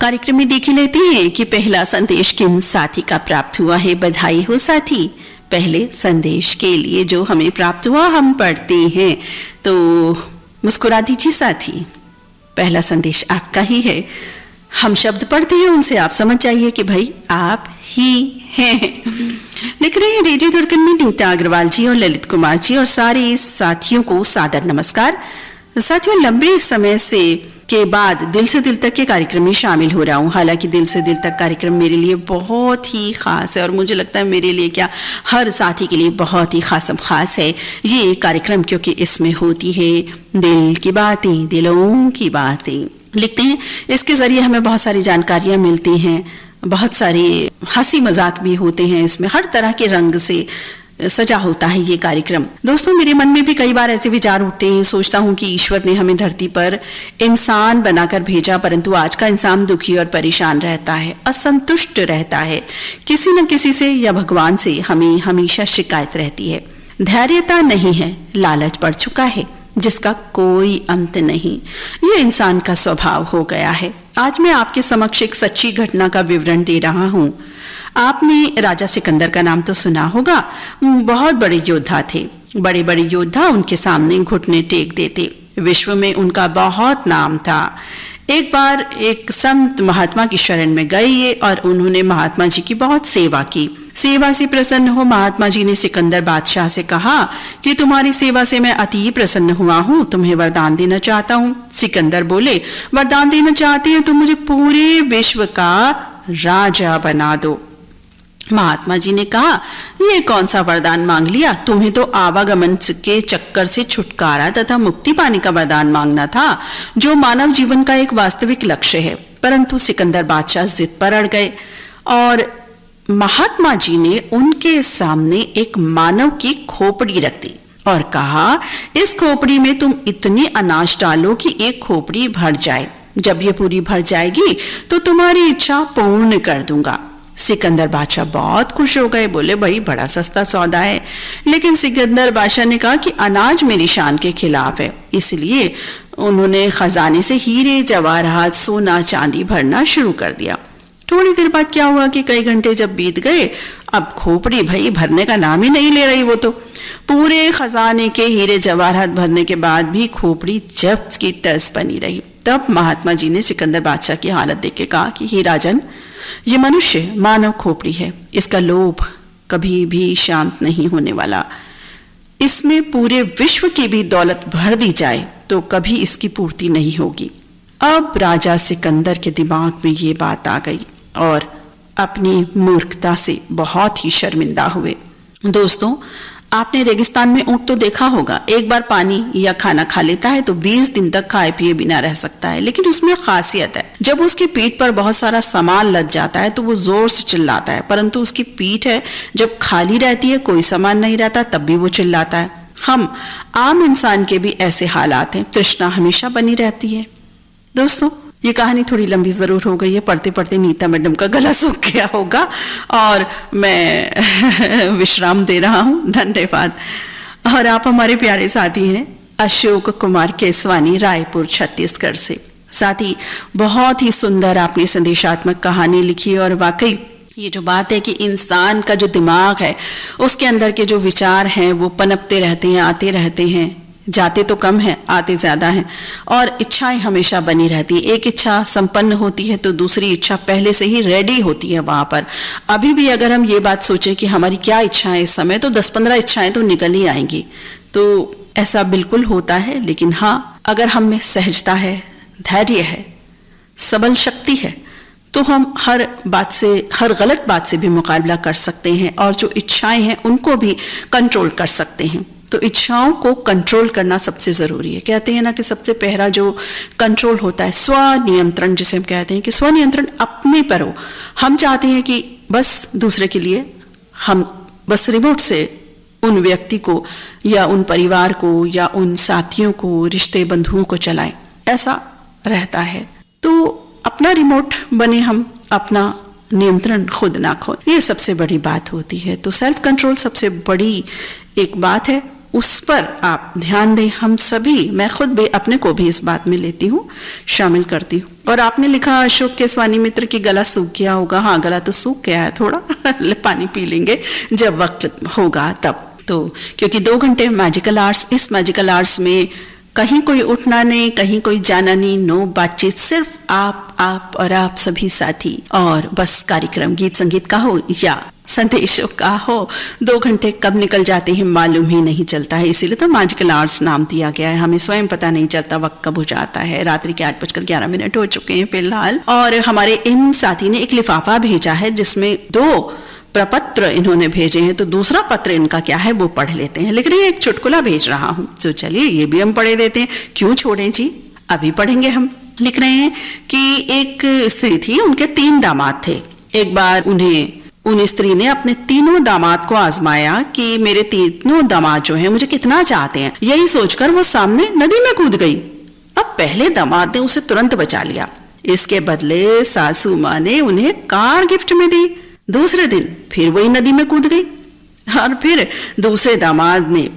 कार्यक्रम में देख लेते हैं कि पहला संदेश किन साथी का प्राप्त हुआ है। बधाई हो साथी, पहले संदेश के लिए जो हमें प्राप्त हुआ हम पढ़ते हैं, तो मुस्कुरा दीजिए साथी। पहला संदेश आपका ही है। हम शब्द पढ़ते हैं, उनसे आप समझ जाइए कि भाई आप ही हैं। लिख रहे हैं रेडियो धड़कन में नीता अग्रवाल जी और ललित कुमार जी और सारे साथियों को सादर नमस्कार। साथियों, लंबे समय से के बाद दिल से दिल तक के कार्यक्रम में शामिल हो रहा हूँ। हालांकि दिल से दिल तक कार्यक्रम मेरे लिए बहुत ही खास है और मुझे लगता है मेरे लिए क्या हर साथी के लिए बहुत ही खास है ये कार्यक्रम, क्योंकि इसमें होती है दिल की बातें, दिलों की बातें। लिखते हैं इसके जरिए हमें बहुत सारी जानकारियां मिलती हैं, बहुत सारे हंसी मजाक भी होते हैं, इसमें हर तरह के रंग से सजा होता है ये कार्यक्रम। दोस्तों, मेरे मन में भी कई बार ऐसे विचार उठते हैं, सोचता हूँ कि ईश्वर ने हमें धरती पर इंसान बनाकर भेजा, परंतु आज का इंसान दुखी और परेशान रहता है, असंतुष्ट रहता है, किसी न किसी से या भगवान से हमें हमेशा शिकायत रहती है। धैर्यता नहीं है, लालच बढ़ चुका है जिसका कोई अंत नहीं। ये इंसान का स्वभाव हो गया है। आज मैं आपके समक्ष एक सच्ची घटना का विवरण दे रहा हूँ। आपने राजा सिकंदर का नाम तो सुना होगा। बहुत बड़े योद्धा थे। बड़े बड़े योद्धा उनके सामने घुटने टेक देते। विश्व में उनका बहुत नाम था। एक बार एक संत महात्मा की शरण में गए और उन्होंने महात्मा जी की बहुत सेवा की। सेवा से प्रसन्न हो महात्मा जी ने सिकंदर बादशाह से कहा कि तुम्हारी सेवा से मैं अति प्रसन्न हुआ हूँ, तुम्हें वरदान देना चाहता हूँ। सिकंदर बोले, वरदान देना चाहते हैं तो मुझे पूरे विश्व का राजा बना दो। महात्मा जी ने कहा, ये कौन सा वरदान मांग लिया, तुम्हें तो आवागमन के चक्कर से छुटकारा तथा मुक्ति पाने का वरदान मांगना था, जो मानव जीवन का एक वास्तविक लक्ष्य है। परंतु सिकंदर बादशाह जिद पर अड़ गए और महात्मा जी ने उनके सामने एक मानव की खोपड़ी रख दी और कहा, इस खोपड़ी में तुम इतनी अनाज डालो कि एक खोपड़ी भर जाए। जब ये पूरी भर जाएगी तो तुम्हारी इच्छा पूर्ण कर दूंगा। सिकंदर बादशाह बहुत खुश हो गए, बोले भाई बड़ा सस्ता सौदा है। लेकिन सिकंदर बादशाह ने कहा कि अनाज मेरी शान के खिलाफ है, इसलिए उन्होंने खजाने से हीरे जवाहरात सोना चांदी भरना शुरू कर दिया। थोड़ी देर बाद क्या हुआ कि कई घंटे जब बीत गए, अब खोपड़ी भाई भरने का नाम ही नहीं ले रही। वो तो पूरे खजाने के हीरे जवाहरात भरने के बाद भी खोपड़ी जब्त की तर्ज बनी रही। तब महात्मा जी ने सिकंदर बादशाह की हालत देख के कहा कि हे राजन, ये मनुष्य मानव खोपड़ी है, इसका लोभ कभी भी शांत नहीं होने वाला। इसमें पूरे विश्व की भी दौलत भर दी जाए तो कभी इसकी पूर्ति नहीं होगी। अब राजा सिकंदर के दिमाग में ये बात आ गई और अपनी मूर्खता से बहुत ही शर्मिंदा हुए। दोस्तों, आपने रेगिस्तान में ऊंट तो देखा होगा, एक बार पानी या खाना खा लेता है तो 20 दिन तक खाए पिए बिना रह सकता है। लेकिन उसमें खासियत है, जब उसकी पीठ पर बहुत सारा सामान लद जाता है तो वो जोर से चिल्लाता है, परंतु उसकी पीठ है जब खाली रहती है, कोई सामान नहीं रहता, तब भी वो चिल्लाता है। हम आम इंसान के भी ऐसे हालात हैं, तृष्णा हमेशा बनी रहती है। दोस्तों, ये कहानी थोड़ी लंबी जरूर हो गई है, पढ़ते पढ़ते नीता मैडम का गला सूख गया होगा और मैं विश्राम दे रहा हूँ। धन्यवाद। और आप हमारे प्यारे साथी हैं अशोक कुमार केसवानी, रायपुर छत्तीसगढ़ से। साथी, बहुत ही सुंदर आपने संदेशात्मक कहानी लिखी और वाकई ये जो बात है कि इंसान का जो दिमाग है उसके अंदर के जो विचार हैं वो पनपते रहते हैं, आते रहते हैं, जाते तो कम है, आते ज्यादा हैं, और इच्छाएं हमेशा बनी रहती है। एक इच्छा संपन्न होती है तो दूसरी इच्छा पहले से ही रेडी होती है वहां पर। अभी भी अगर हम ये बात सोचें कि हमारी क्या इच्छाएं इस समय, तो 10-15 इच्छाएं तो निकल ही आएंगी। तो ऐसा बिल्कुल होता है, लेकिन हाँ, अगर हम में सहजता है, धैर्य है, सबल शक्ति है, तो हम हर बात से, हर गलत बात से भी मुकाबला कर सकते हैं और जो इच्छाएं हैं उनको भी कंट्रोल कर सकते हैं। तो इच्छाओं को कंट्रोल करना सबसे जरूरी है। कहते हैं ना कि सबसे पहला जो कंट्रोल होता है स्वनियंत्रण, जिसे हम कहते हैं कि स्वनियंत्रण अपने पर हो। हम चाहते हैं कि बस दूसरे के लिए हम बस रिमोट से उन व्यक्ति को या उन परिवार को या उन साथियों को, रिश्ते बंधुओं को चलाएं, ऐसा रहता है। तो अपना रिमोट बने हम, अपना नियंत्रण खुद ना खो, ये सबसे बड़ी बात होती है। तो सेल्फ कंट्रोल सबसे बड़ी एक बात है, उस पर आप ध्यान दें। हम सभी, मैं खुद भी, अपने को भी इस बात में लेती हूँ, शामिल करती हूँ। और आपने लिखा अशोक केसवानी मित्र की गला सूख गया होगा। हाँ, गला तो सूख गया है थोड़ा पानी पी लेंगे जब वक्त होगा तब। तो क्योंकि 2 घंटे मैजिकल आर्ट्स, इस मैजिकल आर्ट्स में कहीं कोई उठना नहीं, कहीं कोई जाना नहीं, नो बातचीत, सिर्फ आप और आप सभी साथी। और बस कार्यक्रम गीत संगीत का हो या संदेशों का हो, 2 घंटे कब निकल जाते हैं मालूम ही नहीं चलता है। इसीलिए तो मैजिकल आवर्स नाम दिया गया है। हमें स्वयं पता नहीं चलता वक्त कब हो जाता है। रात्रि के 8:11 हो चुके हैं फिलहाल। और हमारे इन साथी ने एक लिफाफा भेजा है जिसमें 2 प्रपत्र इन्होंने भेजे हैं। तो दूसरा पत्र इनका क्या है वो पढ़ लेते हैं। लेकिन एक चुटकुला भेज रहा हूं, तो चलिए ये भी हम पढ़े देते हैं, क्यों छोड़ें जी, अभी पढ़ेंगे हम। लिख रहे हैं कि एक स्त्री थी, उनके 3 दामाद थे। एक बार उन स्त्री ने अपने तीनों दामाद को आजमाया कि मेरे तीनों दामाद जो हैं मुझे कितना चाहते हैं। यही सोचकर वो सामने नदी में कूद गई। अब पहले दामाद ने उसे तुरंत बचा लिया। इसके बदले सासू माँ ने उन्हें कार गिफ्ट में दी। दूसरे दिन फिर वही नदी में कूद गई। और फिर दूसरे दामाद ने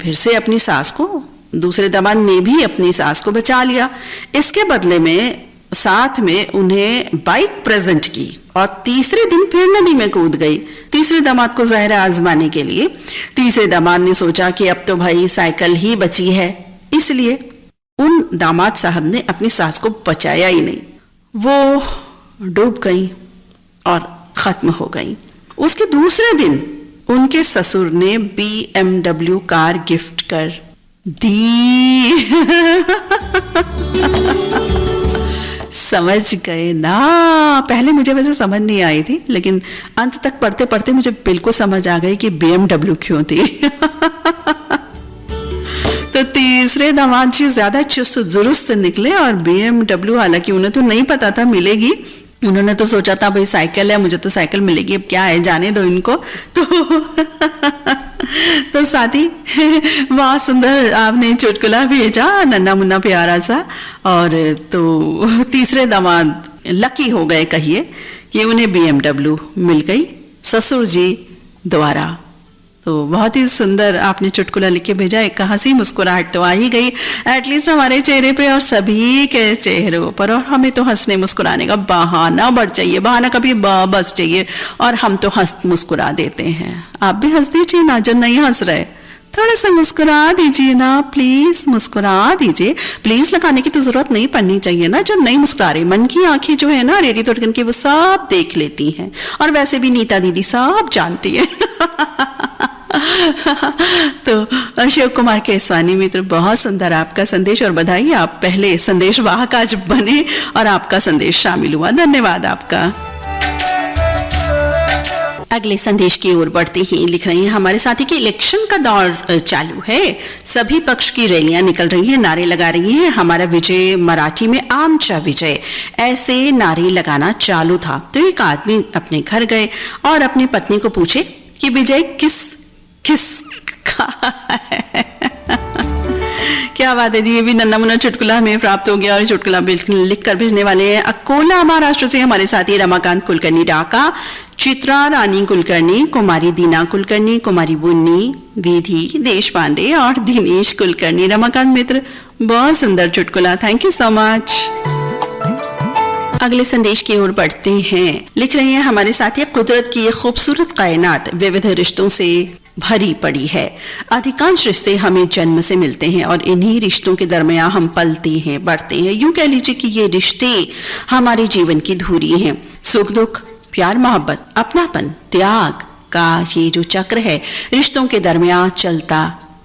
भी अपनी सास को बचा लिया। इसके बदले में साथ में उन्हें बाइक प्रेजेंट की और तीसरे दिन फिर नदी में कूद गई तीसरे दामाद को ज़ाहिर आजमाने के लिए। तीसरे दामाद ने सोचा कि अब तो भाई साइकिल ही बची है, इसलिए उन दामाद साहब ने अपनी सास को बचाया ही नहीं। वो डूब गई और खत्म हो गई। उसके दूसरे दिन उनके ससुर ने BMW कार गिफ्ट कर दी। समझ गए ना? पहले मुझे वैसे समझ नहीं आई थी, लेकिन अंत तक पढ़ते पढ़ते मुझे बिल्कुल समझ आ गई कि BMW क्यों थी। तो तीसरे दामाद जी ज्यादा चुस्त दुरुस्त निकले और BMW, हालांकि उन्हें तो नहीं पता था मिलेगी, उन्होंने तो सोचा था भाई साइकिल है, मुझे तो साइकिल मिलेगी, अब क्या है, जाने दो इनको। तो साथी, बहुत सुंदर आपने चुटकुला भेजा, नन्ना मुन्ना प्यारा सा। और तो तीसरे दामाद लकी हो गए कहिए कि उन्हें BMW मिल गई ससुर जी द्वारा। तो बहुत ही सुंदर आपने चुटकुला लिख के भेजा। एक हंसी मुस्कुराहट तो आ ही गई एटलीस्ट हमारे चेहरे पे और सभी के चेहरों पर। और हमें तो हंसने मुस्कुराने का बहाना बढ़ चाहिए, बहाना कभी बस चाहिए, और हम तो हंस मुस्कुरा देते हैं। आप भी हंस दीजिए ना, जो नहीं हंस रहे थोड़ा सा मुस्कुरा दीजिए ना, प्लीज मुस्कुरा दीजिए। प्लीज लगाने की तो जरूरत नहीं पड़नी चाहिए ना। जो नहीं मुस्कुरा रहे, मन की आंखें जो है ना रेडियो धड़कन की, वो सब देख लेती हैं। और वैसे भी नीता दीदी सब जानती है। तो अशोक कुमार केसवानी मित्र, बहुत सुंदर आपका संदेश और बधाई, आप पहले संदेश वाहक आज बने और आपका संदेश शामिल हुआ, धन्यवाद आपका। अगले संदेश की ओर बढ़ते ही लिख रही हैं हमारे साथी कि इलेक्शन का दौर चालू है, सभी पक्ष की रैलियां निकल रही हैं, नारे लगा रही हैं, हमारा विजय, मराठी में आमचा विजय, ऐसे नारे लगाना चालू था। तो एक आदमी अपने घर गए और अपनी पत्नी को पूछे कि विजय किस का है। क्या बात है जी, ये भी नन्ना मुन्ना चुटकुला हमें प्राप्त हो गया। और चुटकुला बिल्कुल लिख कर भेजने वाले हैं अकोला महाराष्ट्र से हमारे साथी रमाकांत कुलकर्णी ढाका, चित्रा रानी कुलकर्णी, कुमारी दीना कुलकर्णी, कुमारी बुन्नी, विधि देश पांडे और दिनेश कुलकर्णी। रमाकांत मित्र, बहुत सुंदर चुटकुला, थैंक यू सो मच। अगले संदेश की ओर बढ़ते हैं। लिख रहे हैं हमारे साथी कुदरत की ये खूबसूरत कायनात विविध रिश्तों से भरी पड़ी है। अधिकांश रिश्ते हमें जन्म से मिलते हैं और इन्हीं रिश्तों के दरमियान हम पलते हैं, बढ़ते हैं। यूं कह लीजिए कि ये रिश्ते हमारे जीवन की धुरी हैं। सुख दुख, प्यार मोहब्बत, अपनापन, त्याग का ये जो चक्र है रिश्तों के दरमियान चलता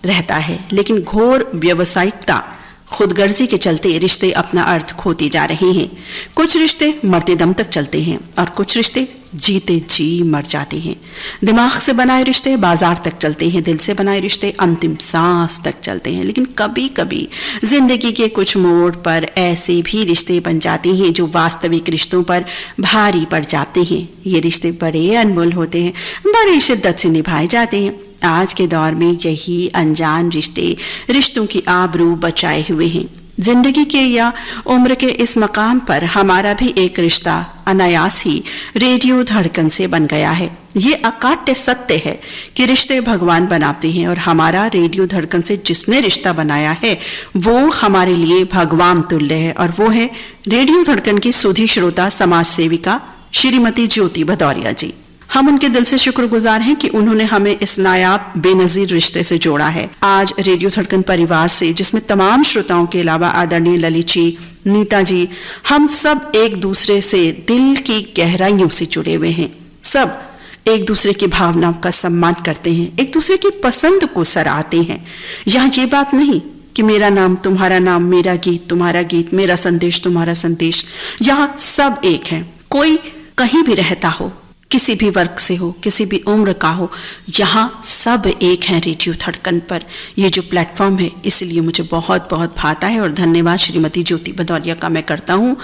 रहता है। लेकिन घोर व्यावसायिकता, खुदगर्जी के चलते रिश्ते अपना अर्थ खोते जा रहे हैं। कुछ रिश्ते मरते दम तक चलते हैं और कुछ रिश्ते जीते जी मर जाते हैं। दिमाग से बनाए रिश्ते बाजार तक चलते हैं, दिल से बनाए रिश्ते अंतिम सांस तक चलते हैं। लेकिन कभी कभी जिंदगी के कुछ मोड़ पर ऐसे भी रिश्ते बन जाते हैं जो वास्तविक रिश्तों पर भारी पड़ जाते हैं। ये रिश्ते बड़े अनमोल होते हैं, बड़ी शिद्दत से निभाए जाते हैं। आज के दौर में यही अनजान रिश्ते रिश्तों की आबरू बचाए हुए हैं। जिंदगी के या उम्र के इस मकाम पर हमारा भी एक रिश्ता अनायास ही रेडियो धड़कन से बन गया है। ये अकाट्य सत्य है कि रिश्ते भगवान बनाते हैं और हमारा रेडियो धड़कन से जिसने रिश्ता बनाया है वो हमारे लिए भगवान तुल्य है, और वो है रेडियो धड़कन की सुधी श्रोता समाज सेविका श्रीमती ज्योति भदौरिया जी। हम उनके दिल से शुक्रगुजार हैं कि उन्होंने हमें इस नायाब बेनजीर रिश्ते से जोड़ा है। आज रेडियो धड़कन परिवार से, जिसमें तमाम श्रोताओं के अलावा आदरणीय ललित जी, नीता जी, हम सब एक दूसरे से दिल की गहराइयों से जुड़े हुए हैं। सब एक दूसरे की भावनाओं का सम्मान करते हैं, एक दूसरे की पसंद को सराहते हैं। यहाँ ये बात नहीं कि मेरा नाम तुम्हारा नाम, मेरा गीत तुम्हारा गीत, मेरा संदेश तुम्हारा संदेश। यहाँ सब एक है। कोई कहीं भी रहता हो, किसी भी वर्ग से हो, किसी भी उम्र का हो, यहाँ सब एक हैं रेडियो धड़कन पर। ये जो प्लेटफॉर्म है इसलिए मुझे बहुत बहुत भाता है, और धन्यवाद श्रीमती ज्योति भदौरिया का मैं करता हूँ,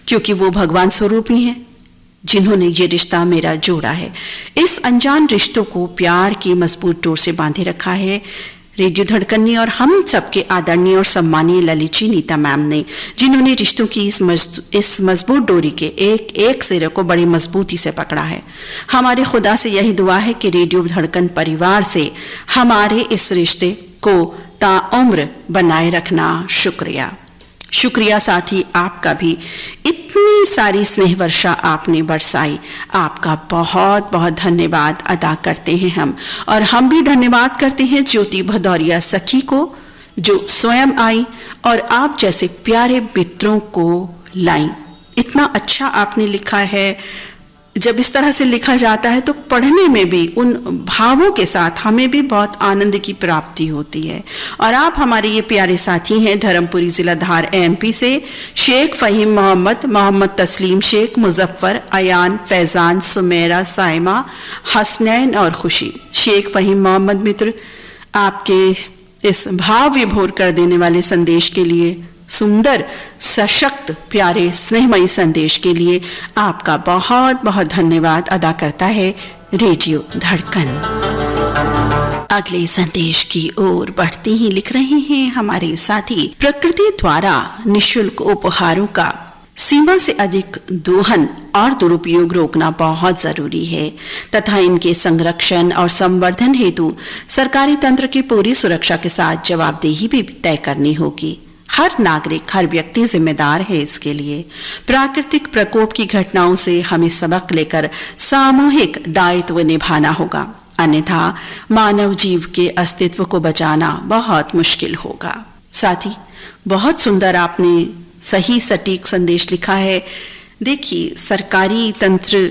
क्योंकि वो भगवान स्वरूप ही हैं जिन्होंने ये रिश्ता मेरा जोड़ा है। इस अनजान रिश्तों को प्यार की मजबूत डोर से बांधे रखा है रेडियो धड़कन ने, और हम सबके आदरणीय और सम्मानीय ललित जी, नीता मैम ने, जिन्होंने रिश्तों की इस मजबूत डोरी के एक एक सिरे को बड़ी मजबूती से पकड़ा है। हमारे खुदा से यही दुआ है कि रेडियो धड़कन परिवार से हमारे इस रिश्ते को ताउम्र बनाए रखना। शुक्रिया। शुक्रिया साथी आपका भी, इतनी सारी स्नेह वर्षा आपने बरसाई, आपका बहुत बहुत धन्यवाद अदा करते हैं हम। और हम भी धन्यवाद करते हैं ज्योति भदौरिया सखी को, जो स्वयं आई और आप जैसे प्यारे मित्रों को लाई। इतना अच्छा आपने लिखा है। जब इस तरह से लिखा जाता है तो पढ़ने में भी उन भावों के साथ हमें भी बहुत आनंद की प्राप्ति होती है। और आप हमारे ये प्यारे साथी हैं धर्मपुरी जिला धार एमपी से शेख फहीम मोहम्मद, मोहम्मद तस्लीम शेख, मुजफ्फर, अयान, फैजान, सुमेरा, साइमा, हसनैन और खुशी। शेख फहीम मोहम्मद मित्र, आपके इस भाव विभोर कर देने वाले संदेश के लिए, सुंदर, सशक्त, प्यारे, स्नेहमयी संदेश के लिए आपका बहुत बहुत धन्यवाद अदा करता है रेडियो धड़कन। अगले संदेश की ओर बढ़ते ही लिख रहे हैं हमारे साथी, प्रकृति द्वारा निःशुल्क उपहारों का सीमा से अधिक दोहन और दुरुपयोग रोकना बहुत जरूरी है तथा इनके संरक्षण और संवर्धन हेतु सरकारी तंत्र की पूरी सुरक्षा के साथ जवाबदेही भी तय करनी होगी। हर नागरिक, हर व्यक्ति जिम्मेदार है इसके लिए। प्राकृतिक प्रकोप की घटनाओं से हमें सबक लेकर सामूहिक दायित्व निभाना होगा, अन्यथा मानव जीव के अस्तित्व को बचाना बहुत मुश्किल होगा। साथ ही बहुत सुंदर आपने सही सटीक संदेश लिखा है। देखिए, सरकारी तंत्र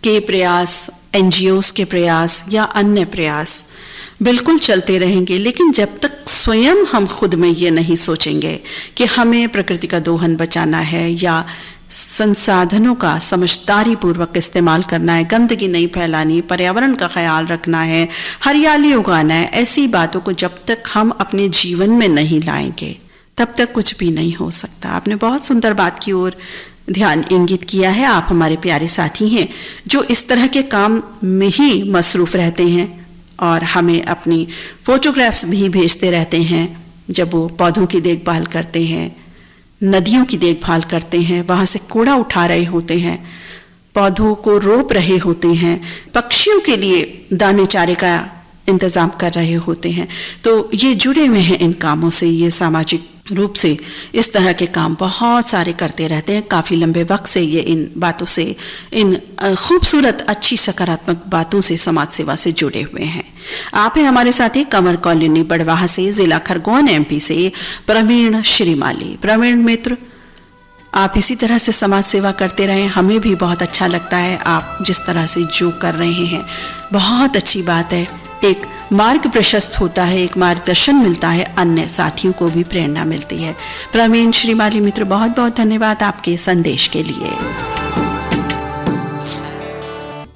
के प्रयास, एनजीओस के प्रयास या अन्य प्रयास बिल्कुल चलते रहेंगे, लेकिन जब तक स्वयं हम खुद में ये नहीं सोचेंगे कि हमें प्रकृति का दोहन बचाना है या संसाधनों का समझदारी पूर्वक इस्तेमाल करना है, गंदगी नहीं फैलानी, पर्यावरण का ख्याल रखना है, हरियाली उगाना है, ऐसी बातों को जब तक हम अपने जीवन में नहीं लाएंगे तब तक कुछ भी नहीं हो सकता। आपने बहुत सुंदर बात की ओर ध्यान इंगित किया है। आप हमारे प्यारे साथी हैं जो इस तरह के काम में ही मसरूफ रहते हैं और हमें अपनी फोटोग्राफ्स भी भेजते रहते हैं। जब वो पौधों की देखभाल करते हैं, नदियों की देखभाल करते हैं, वहाँ से कूड़ा उठा रहे होते हैं, पौधों को रोप रहे होते हैं, पक्षियों के लिए दाने चारे का इंतजाम कर रहे होते हैं, तो ये जुड़े हुए हैं इन कामों से। ये सामाजिक रूप से इस तरह के काम बहुत सारे करते रहते हैं। काफ़ी लंबे वक्त से ये इन बातों से, इन खूबसूरत अच्छी सकारात्मक बातों से, समाज सेवा से जुड़े हुए हैं। आप हैं हमारे साथी कंवर कॉलोनी बड़वाह से, जिला खरगोन एमपी से प्रवीण श्रीमाली। प्रवीण मित्र, आप इसी तरह से समाज सेवा करते रहें, हमें भी बहुत अच्छा लगता है आप जिस तरह से जो कर रहे हैं। बहुत अच्छी बात है, एक मार्ग प्रशस्त होता है, एक मार्गदर्शन मिलता है, अन्य साथियों को भी प्रेरणा मिलती है। प्रवीण श्रीमाली मित्र, बहुत बहुत धन्यवाद आपके संदेश के लिए।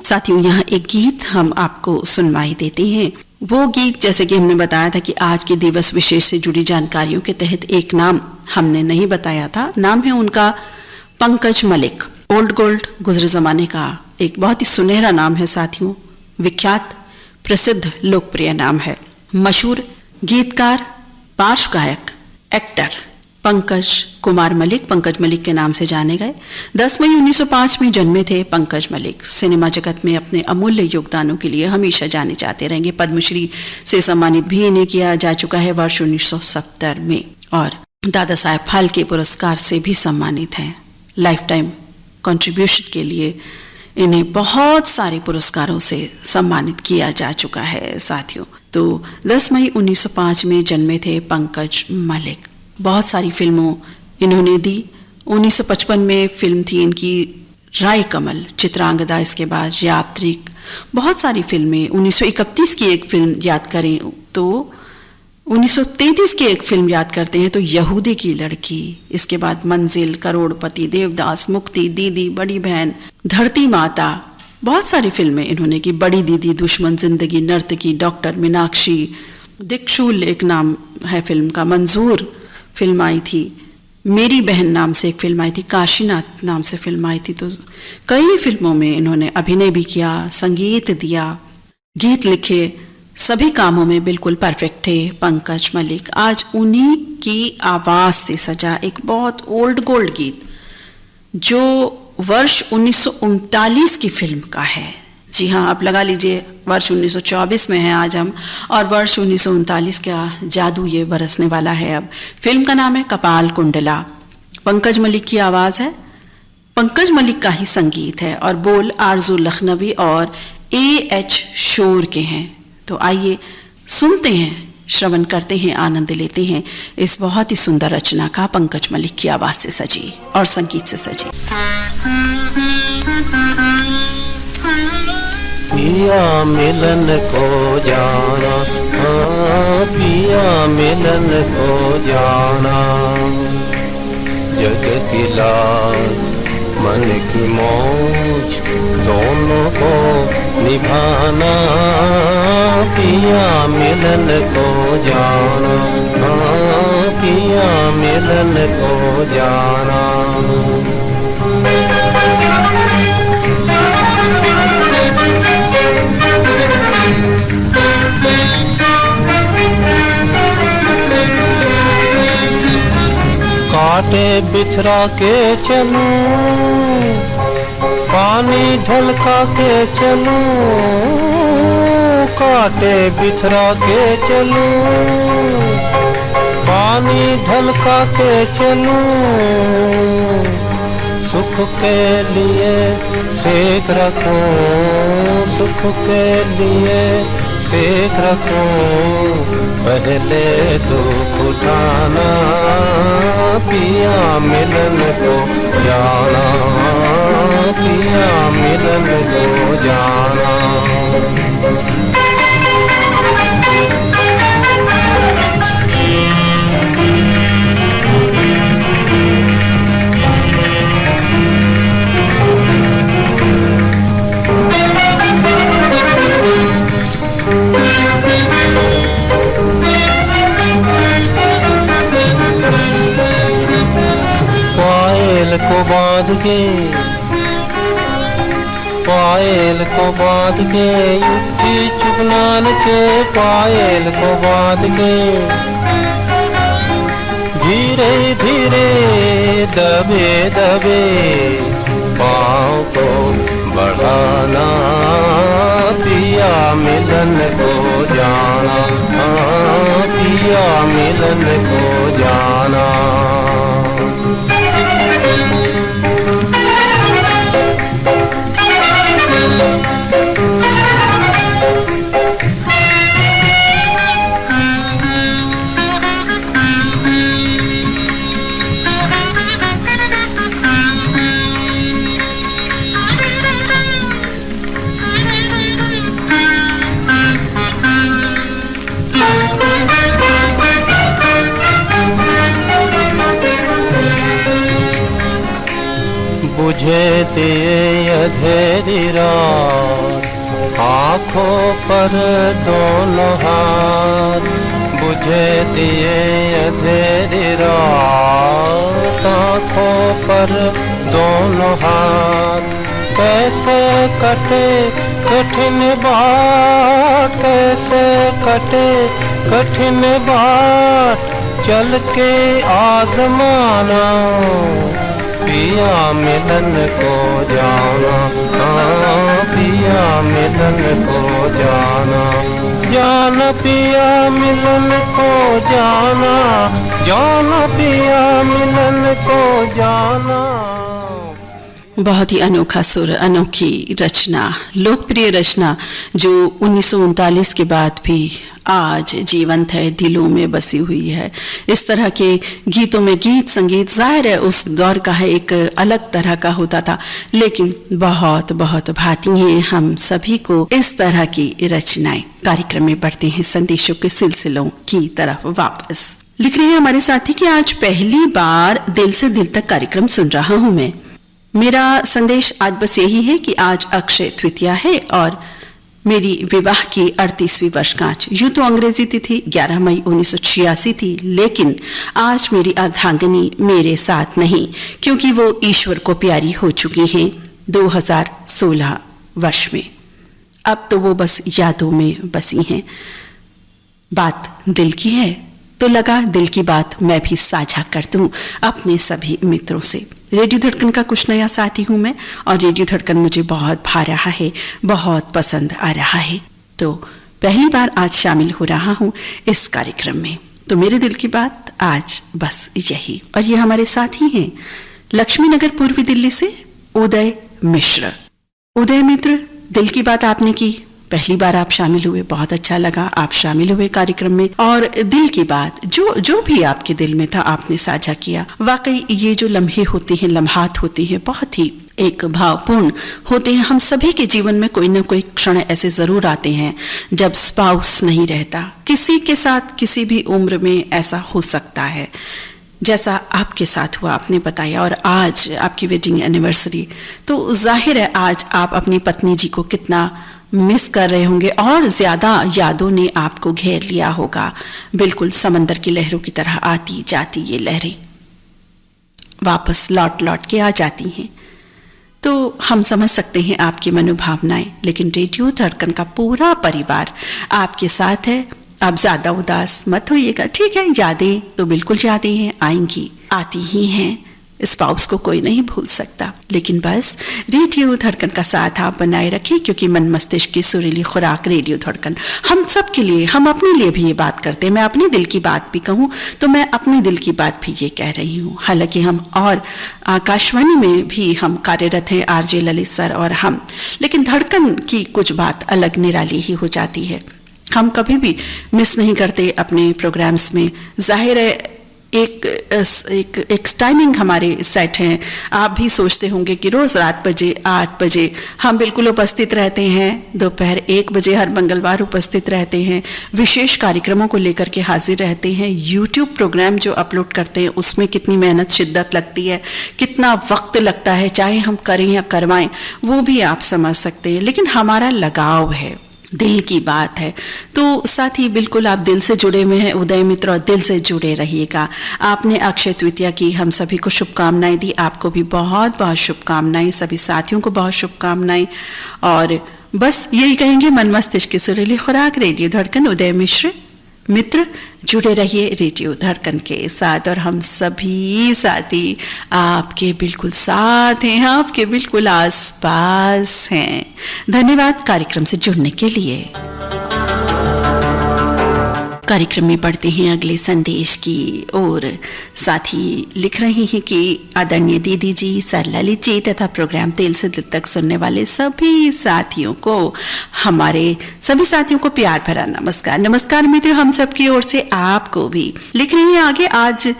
साथियों, यहाँ एक गीत हम आपको सुनवाई देते हैं। वो गीत, जैसे कि हमने बताया था कि आज के दिवस विशेष से जुड़ी जानकारियों के तहत एक नाम हमने नहीं बताया था। नाम है उनका पंकज मलिक। ओल्ड गोल्ड, गुजरे जमाने का एक बहुत ही सुनहरा नाम है साथियों। विख्यात, प्रसिद्ध, लोकप्रिय नाम है। मशहूर गीतकार, पार्श्व गायक, एक्टर, पंकज कुमार मलिक पंकज मलिक के नाम से जाने गए। 10 मई 1905 में जन्मे थे पंकज मलिक। सिनेमा जगत में अपने अमूल्य योगदानों के लिए हमेशा जाने जाते रहेंगे। पद्मश्री से सम्मानित भी इन्हें किया जा चुका है वर्ष 1970 में, और दादा साहेब फाल्के पुरस्कार से भी सम्मानित हैं। लाइफ टाइम कंट्रीब्यूशन के लिए इन्हें बहुत सारे पुरस्कारों से सम्मानित किया जा चुका है साथियों। तो 10 मई 1905 में जन्मे थे पंकज मलिक। बहुत सारी फिल्मों इन्होंने दी। 1955 में फिल्म थी इनकी राय कमल, चित्रांगदा, इसके बाद यात्रिक, बहुत सारी फिल्में। 1931 की एक फिल्म याद करें तो 1933 की एक फिल्म याद करते हैं तो यहूदी की लड़की, इसके बाद मंजिल, करोड़पति, देवदास, मुक्ति, दीदी, बड़ी बहन, धरती माता, बहुत सारी फिल्में इन्होंने की। बड़ी दीदी, दुश्मन, जिंदगी, नर्तकी, डॉक्टर, मीनाक्षी, दिक्षुल एक नाम है फिल्म का, मंजूर फिल्म आई थी, मेरी बहन नाम से एक फिल्म आई थी, काशीनाथ नाम से फिल्म आई थी। तो कई फिल्मों में इन्होंने अभिनय भी किया, संगीत दिया, गीत लिखे, सभी कामों में बिल्कुल परफेक्ट थे पंकज मलिक। आज उन्हीं की आवाज से सजा एक बहुत ओल्ड गोल्ड गीत जो वर्ष 1939 की फिल्म का है। जी हाँ, आप लगा लीजिए वर्ष 1924 में है आज हम, और वर्ष 1939 का जादू ये बरसने वाला है अब। फिल्म का नाम है कपाल कुंडला। पंकज मलिक की आवाज है, पंकज मलिक का ही संगीत है, और बोल आरजू लखनवी और AH शोर के हैं। तो आइए सुनते हैं, श्रवण करते हैं, आनंद लेते हैं इस बहुत ही सुंदर रचना का, पंकज मलिक की आवाज से सजी और संगीत से सजी। पिया मिलन को जाना, हाँ पिया मिलन को जाना, जग की लाज मन की मौज दोनों को निभाना। पिया मिलन को जाना, हाँ पिया मिलन को जाना। कांटे बिछरा के चलूं, पानी ढलका के चलूं, कांटे बिछरा के चलूं, पानी ढलका के चलूं। सुख के लिए सेक रखूं, सुख के लिए सेक रखूं, पहले दुख उठाना। पिया मिलन को जाना, पिया मिलन को जाना। पायल को बांध के, पायल को बांध के, युक्ति चुगनान के, पायल को बांध के, धीरे धीरे दबे दबे पाँव को बढ़ाना। पिया मिलन को जाना, हाँ पिया मिलन को जाना। बुझे दिए अंधेरी रात, आँखों पर दोनों हाथ, बुझे दिए अंधेरी रात, आँखों पर दोनों हाथ। कैसे कटे कठिन बात, कैसे कटे कठिन बात, चल के आजमाना, पिया मिलन को जाना, पिया मिलन को जाना, जाना पिया मिलन को जाना, जाना पिया मिलन को जाना। बहुत ही अनोखा सुर, अनोखी रचना, लोकप्रिय रचना जो 1939 के बाद भी आज जीवंत है, दिलों में बसी हुई है। इस तरह के गीतों में गीत संगीत जाहिर है उस दौर का है, एक अलग तरह का होता था, लेकिन बहुत बहुत भाती हैं हम सभी को इस तरह की रचनाएं। कार्यक्रम में बढ़ते हैं संदेशों के सिलसिलों की तरफ वापस। लिख रहे हैं हमारे साथी कि आज पहली बार दिल से दिल तक कार्यक्रम सुन रहा हूं मैं। मेरा संदेश आज बस यही है कि आज अक्षय तृतीया है और मेरी विवाह की 38वीं वर्षगांठ। यूं तो अंग्रेजी तिथि 11 मई 1986 थी, लेकिन आज मेरी अर्धांगिनी मेरे साथ नहीं, क्योंकि वो ईश्वर को प्यारी हो चुकी हैं 2016 वर्ष में। अब तो वो बस यादों में बसी हैं। बात दिल की है तो लगा दिल की बात मैं भी साझा कर दूं अपने सभी मित्रों से। रेडियो धड़कन का कुछ नया साथी हूं मैं और रेडियो धड़कन मुझे बहुत भा रहा है, बहुत पसंद आ रहा है, तो पहली बार आज शामिल हो रहा हूं इस कार्यक्रम में। तो मेरे दिल की बात आज बस यही। और ये हमारे साथी हैं लक्ष्मी नगर पूर्वी दिल्ली से उदय मिश्र। उदय मित्र, दिल की बात आपने की, पहली बार आप शामिल हुए, बहुत अच्छा लगा आप शामिल हुए कार्यक्रम में और दिल की बात जो भी आपके दिल में था आपने साझा किया। वाकई ये जो लम्हे होते हैं, लम्हात होती हैं, बहुत ही एक भावपूर्ण होते हैं। हम सभी के जीवन में कोई ना कोई क्षण ऐसे जरूर आते हैं जब स्पाउस नहीं रहता। किसी के साथ किसी भी उम्र में ऐसा हो सकता है, जैसा आपके साथ हुआ आपने बताया। और आज आपकी वेडिंग एनिवर्सरी, तो जाहिर है आज आप अपनी पत्नी जी को कितना मिस कर रहे होंगे और ज्यादा यादों ने आपको घेर लिया होगा। बिल्कुल समंदर की लहरों की तरह आती जाती ये लहरें वापस लौट लौट के आ जाती हैं। तो हम समझ सकते हैं आपकी मनोभावनाएं, लेकिन रेडियो धड़कन का पूरा परिवार आपके साथ है। आप ज्यादा उदास मत होइएगा, ठीक है? यादें तो बिल्कुल यादें हैं, आएंगी, आती ही हैं। स्पाउस को कोई नहीं भूल सकता, लेकिन बस रेडियो धड़कन का साथ आप बनाए रखें, क्योंकि मन मस्तिष्क की सुरीली खुराक रेडियो धड़कन हम सब के लिए, हम अपने लिए भी ये बात करते हैं। मैं अपनी दिल की बात भी कहूँ तो मैं अपने दिल की बात भी ये कह रही हूँ। हालांकि हम और आकाशवाणी में भी हम कार्यरत हैं, आरजे ललित सर और हम, लेकिन धड़कन की कुछ बात अलग निराली ही हो जाती है। हम कभी भी मिस नहीं करते अपने प्रोग्राम्स में। जाहिर है एक टाइमिंग हमारे सेट हैं। आप भी सोचते होंगे कि रोज रात 8 बजे हम बिल्कुल उपस्थित रहते हैं, दोपहर 1 बजे हर मंगलवार उपस्थित रहते हैं, विशेष कार्यक्रमों को लेकर के हाजिर रहते हैं। यूट्यूब प्रोग्राम जो अपलोड करते हैं उसमें कितनी मेहनत शिद्दत लगती है, कितना वक्त लगता है, चाहे हम करें या करवाएं वो भी आप समझ सकते हैं। लेकिन हमारा लगाव है, दिल की बात है, तो साथ ही बिल्कुल आप दिल से जुड़े हुए हैं उदय मित्र, और दिल से जुड़े रहिएगा। आपने अक्षय तृतीया की हम सभी को शुभकामनाएं दी, आपको भी बहुत बहुत शुभकामनाएं, सभी साथियों को बहुत शुभकामनाएं। और बस यही कहेंगे, मन मस्तिष्क की सुरीली खुराक रेडियो धड़कन, उदय मित्र जुड़े रहिए रेडियो धड़कन के साथ। और हम सभी साथी आपके बिल्कुल साथ हैं, आपके बिल्कुल आसपास हैं। धन्यवाद कार्यक्रम से जुड़ने के लिए। कार्यक्रम में बढ़ते हैं अगले संदेश की ओर। साथी लिख रहे हैं कि आदरणीय दीदी जी, सर ललित जी तथा प्रोग्राम दिल से दिल तक सुनने वाले सभी साथियों को, हमारे सभी साथियों को प्यार भरा नमस्कार। नमस्कार मित्र, हम सबकी ओर से आपको भी। लिख रही हैं आगे, आज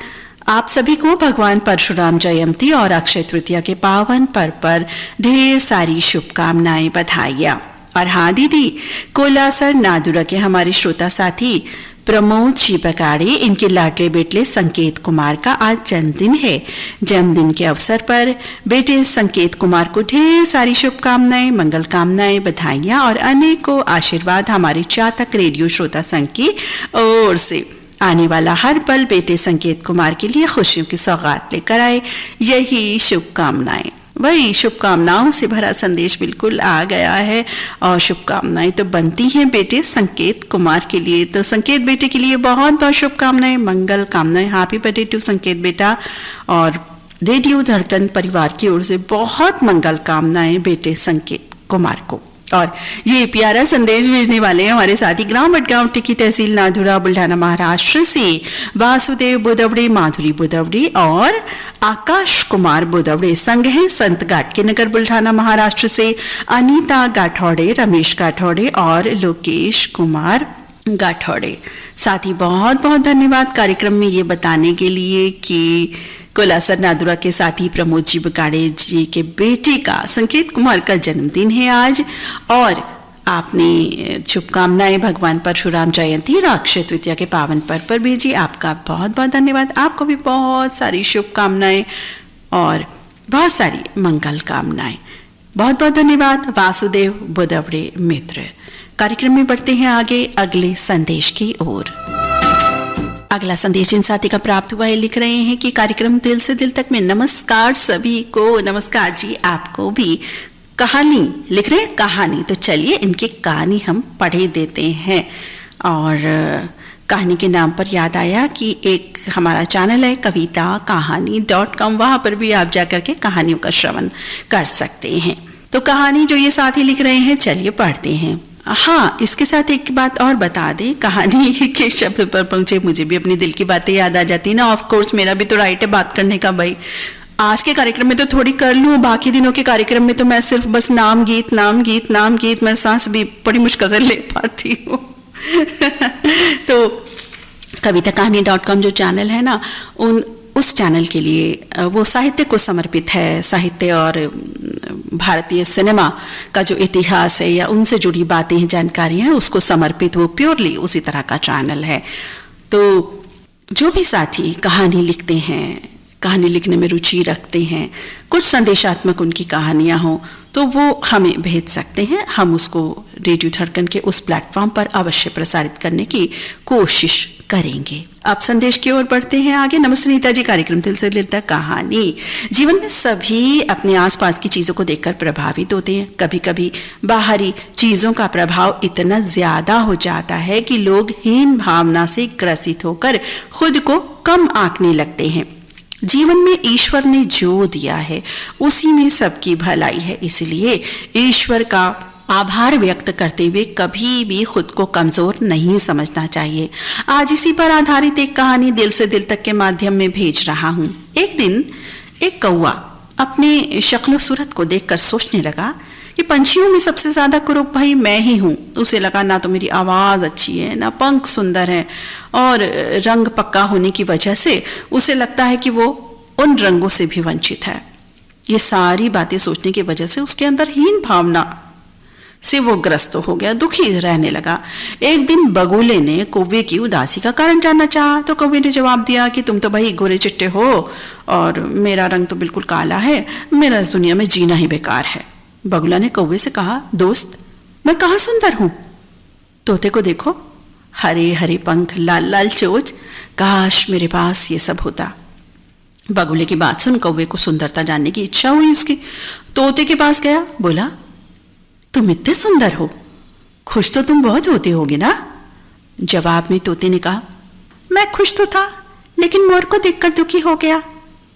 आप सभी को भगवान परशुराम जयंती और अक्षय तृतीया के पावन पर्व पर ढेर सारी शुभकामनाएं, बधाइयां। और हाँ दीदी, कोलासर नादुरा के हमारे श्रोता साथी प्रमोद जी बगाड़े, इनके लाडले बेटे संकेत कुमार का आज जन्मदिन है। जन्मदिन के अवसर पर बेटे संकेत कुमार को ढेर सारी शुभकामनाएं, मंगल कामनाएं, बधाइयां और अनेकों आशीर्वाद हमारे चातक रेडियो श्रोता संघ की ओर से। आने वाला हर पल बेटे संकेत कुमार के लिए खुशियों की सौगात लेकर आए, यही शुभकामनाएं। वही शुभकामनाओं से भरा संदेश बिल्कुल आ गया है। और शुभकामनाएं तो बनती हैं बेटे संकेत कुमार के लिए। तो संकेत बेटे के लिए बहुत बहुत शुभकामनाएं, मंगल कामनाएं। हैप्पी बर्थडे टू संकेत बेटा। और रेडियो धड़कन परिवार की ओर से बहुत मंगल कामनाएं बेटे संकेत कुमार को। और ये प्यारा संदेश भेजने वाले हैं हमारे साथी ग्राम मटगांव टिकी तहसील नाधुरा बुल्ढाना महाराष्ट्र से वासुदेव बुदवड़े, माधुरी बुदवड़े और आकाश कुमार बुदवड़े। संग है संत गाटके नगर बुल्ढाना महाराष्ट्र से अनीता गाठौड़े, रमेश गाठौड़े और लोकेश कुमार गाठौड़े। साथ ही बहुत बहुत धन्यवाद कार्यक्रम में ये बताने के लिए कि कोलासर नादुरा के साथी प्रमोद जी बकाड़े जी के बेटे का संकेत कुमार का जन्मदिन है आज। और आपने शुभकामनाएं भगवान परशुराम जयंती और अक्षय तृतीया के पावन पर्व पर भेजी। आपका बहुत बहुत धन्यवाद। आपको भी बहुत सारी शुभकामनाएं और बहुत सारी मंगल कामनाएं। बहुत बहुत धन्यवाद वासुदेव बुदवड़े मित्र। कार्यक्रम में बढ़ते हैं आगे अगले संदेश की ओर। अगला संदेश जिन साथी का प्राप्त हुआ है लिख रहे हैं कि कार्यक्रम दिल से दिल तक में नमस्कार सभी को। नमस्कार जी, आपको भी। कहानी लिख रहे हैं, कहानी। तो चलिए इनकी कहानी हम पढ़े देते हैं। और कहानी के नाम पर याद आया कि एक हमारा चैनल है kavita-kahani.com, वहां पर भी आप जाकर के कहानियों का श्रवण कर सकते हैं। तो कहानी जो ये साथी लिख रहे हैं, चलिए पढ़ते हैं। हाँ, इसके साथ एक बात और बता दें, कहानी के शब्द पर पहुंचे मुझे भी अपनी दिल की बातें याद आ जाती ना। ऑफ कोर्स मेरा भी तो राइट है बात करने का भाई। आज के कार्यक्रम में तो थोड़ी कर लूं, बाकी दिनों के कार्यक्रम में तो मैं सिर्फ बस नाम गीत नाम गीत नाम गीत, मैं सांस भी बड़ी मुश्किल से ले पाती हूँ। तो kavita-kahani.com जो चैनल है ना, उस चैनल के लिए वो साहित्य को समर्पित है। साहित्य और भारतीय सिनेमा का जो इतिहास है या उनसे जुड़ी बातें हैं, जानकारियां हैं, उसको समर्पित वो प्योरली उसी तरह का चैनल है। तो जो भी साथी कहानी लिखते हैं, कहानी लिखने में रुचि रखते हैं, कुछ संदेशात्मक उनकी कहानियां हों, तो वो हमें भेज सकते हैं। हम उसको रेडियो धड़कन के उस प्लेटफॉर्म पर अवश्य प्रसारित करने की कोशिश करेंगे। अब संदेश की ओर बढ़ते हैं आगे। नमस्ते नीता जी, कार्यक्रम दिल से दिल तक कहानी। जीवन में सभी अपने आसपास की चीजों को देखकर प्रभावित होते हैं। कभी कभी बाहरी चीजों का प्रभाव इतना ज्यादा हो जाता है कि लोग हीन भावना से ग्रसित होकर खुद को कम आंकने लगते हैं। जीवन में ईश्वर ने जो दिया है उसी में सबकी भलाई है, इसलिए ईश्वर का आभार व्यक्त करते हुए कभी भी खुद को कमजोर नहीं समझना चाहिए। आज इसी पर आधारित एक कहानी दिल से दिल तक के माध्यम में भेज रहा हूँ। एक दिन एक कौवा अपने शक्ल सूरत को देखकर सोचने लगा कि पंछियों में सबसे ज्यादा कुरूप भाई मैं ही हूँ। उसे लगा ना तो मेरी आवाज अच्छी है, ना पंख सुंदर है, और रंग पक्का होने की वजह से उसे लगता है कि वो उन रंगों से भी वंचित है। ये सारी बातें सोचने की वजह से उसके अंदर हीन भावना से वो ग्रस्त हो गया, दुखी रहने लगा। एक दिन बगुले ने कौवे की उदासी का कारण जानना चाहा, तो कौवे ने जवाब दिया कि तुम तो भाई गोरे चिट्टे हो और मेरा रंग तो बिल्कुल काला है, मेरा इस दुनिया में जीना ही बेकार है। बगुला ने कौवे से कहा, दोस्त मैं कहाँ सुंदर हूं? तोते को देखो, हरे हरे पंख, लाल लाल चोंच, काश मेरे पास ये सब होता। बगुले की बात सुन कौवे को सुंदरता जानने की इच्छा हुई उसकी। तोते के पास गया, बोला तुम इतने सुंदर हो, खुश तो तुम बहुत होते होगे ना? जवाब में तोते ने कहा, मैं खुश तो था, लेकिन मोर को देखकर दुखी हो गया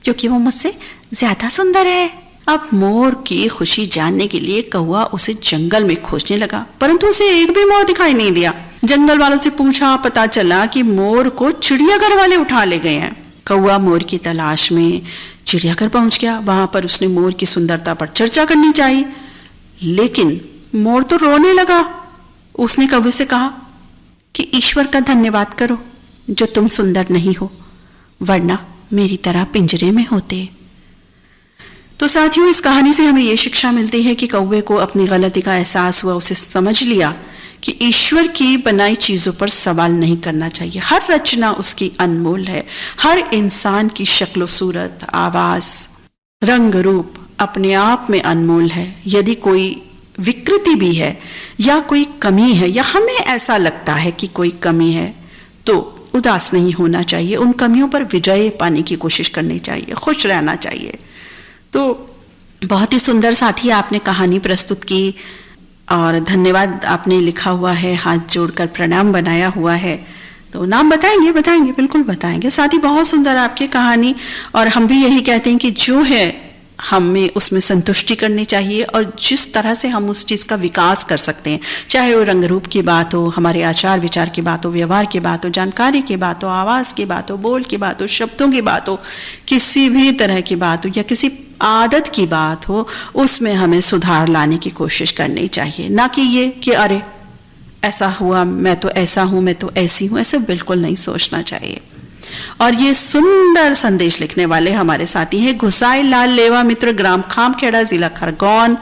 क्योंकि वो मुझसे ज्यादा सुंदर है। अब मोर की खुशी जानने के लिए कौवा उसे जंगल में खोजने लगा, परंतु उसे एक भी मोर दिखाई नहीं दिया। जंगल वालों से पूछा, पता चला कि मोर को चिड़ियाघर वाले उठा ले गए हैं। कौवा मोर की तलाश में चिड़ियाघर पहुंच गया। वहां पर उसने मोर की सुंदरता पर चर्चा करनी चाहिए, लेकिन मोर तो रोने लगा। उसने कौवे से कहा कि ईश्वर का धन्यवाद करो जो तुम सुंदर नहीं हो, वरना मेरी तरह पिंजरे में होते। तो साथियों, इस कहानी से हमें यह शिक्षा मिलती है कि कौवे को अपनी गलती का एहसास हुआ, उसे समझ लिया कि ईश्वर की बनाई चीजों पर सवाल नहीं करना चाहिए। हर रचना उसकी अनमोल है। हर इंसान की शक्ल सूरत, आवाज, रंग रूप अपने आप में अनमोल है। यदि कोई विकृति भी है या कोई कमी है या हमें ऐसा लगता है कि कोई कमी है, तो उदास नहीं होना चाहिए। उन कमियों पर विजय पाने की कोशिश करनी चाहिए, खुश रहना चाहिए। तो बहुत ही सुंदर साथी आपने कहानी प्रस्तुत की और धन्यवाद आपने लिखा हुआ है, हाथ जोड़कर प्रणाम बनाया हुआ है। तो नाम बताएंगे? बताएंगे, बिल्कुल बताएंगे। साथी बहुत सुंदर आपकी कहानी, और हम भी यही कहते हैं कि जो है हमें उसमें संतुष्टि करनी चाहिए, और जिस तरह से हम उस चीज़ का विकास कर सकते हैं, चाहे वो रंग रूप की बात हो, हमारे आचार विचार की बात हो, व्यवहार की बात हो, जानकारी की बात हो, आवाज़ की बात हो, बोल की बात हो, शब्दों की बात हो, किसी भी तरह की बात हो या किसी आदत की बात हो, उसमें हमें सुधार लाने की कोशिश करनी चाहिए। ना कि ये कि अरे ऐसा हुआ, मैं तो ऐसा हूँ, मैं तो ऐसी हूँ, ऐसे बिल्कुल नहीं सोचना चाहिए। और ये सुंदर संदेश लिखने वाले हमारे साथी हैं घुसाई लाल लेवा मित्र, ग्राम खामखेड़ा, जिला खरगोन,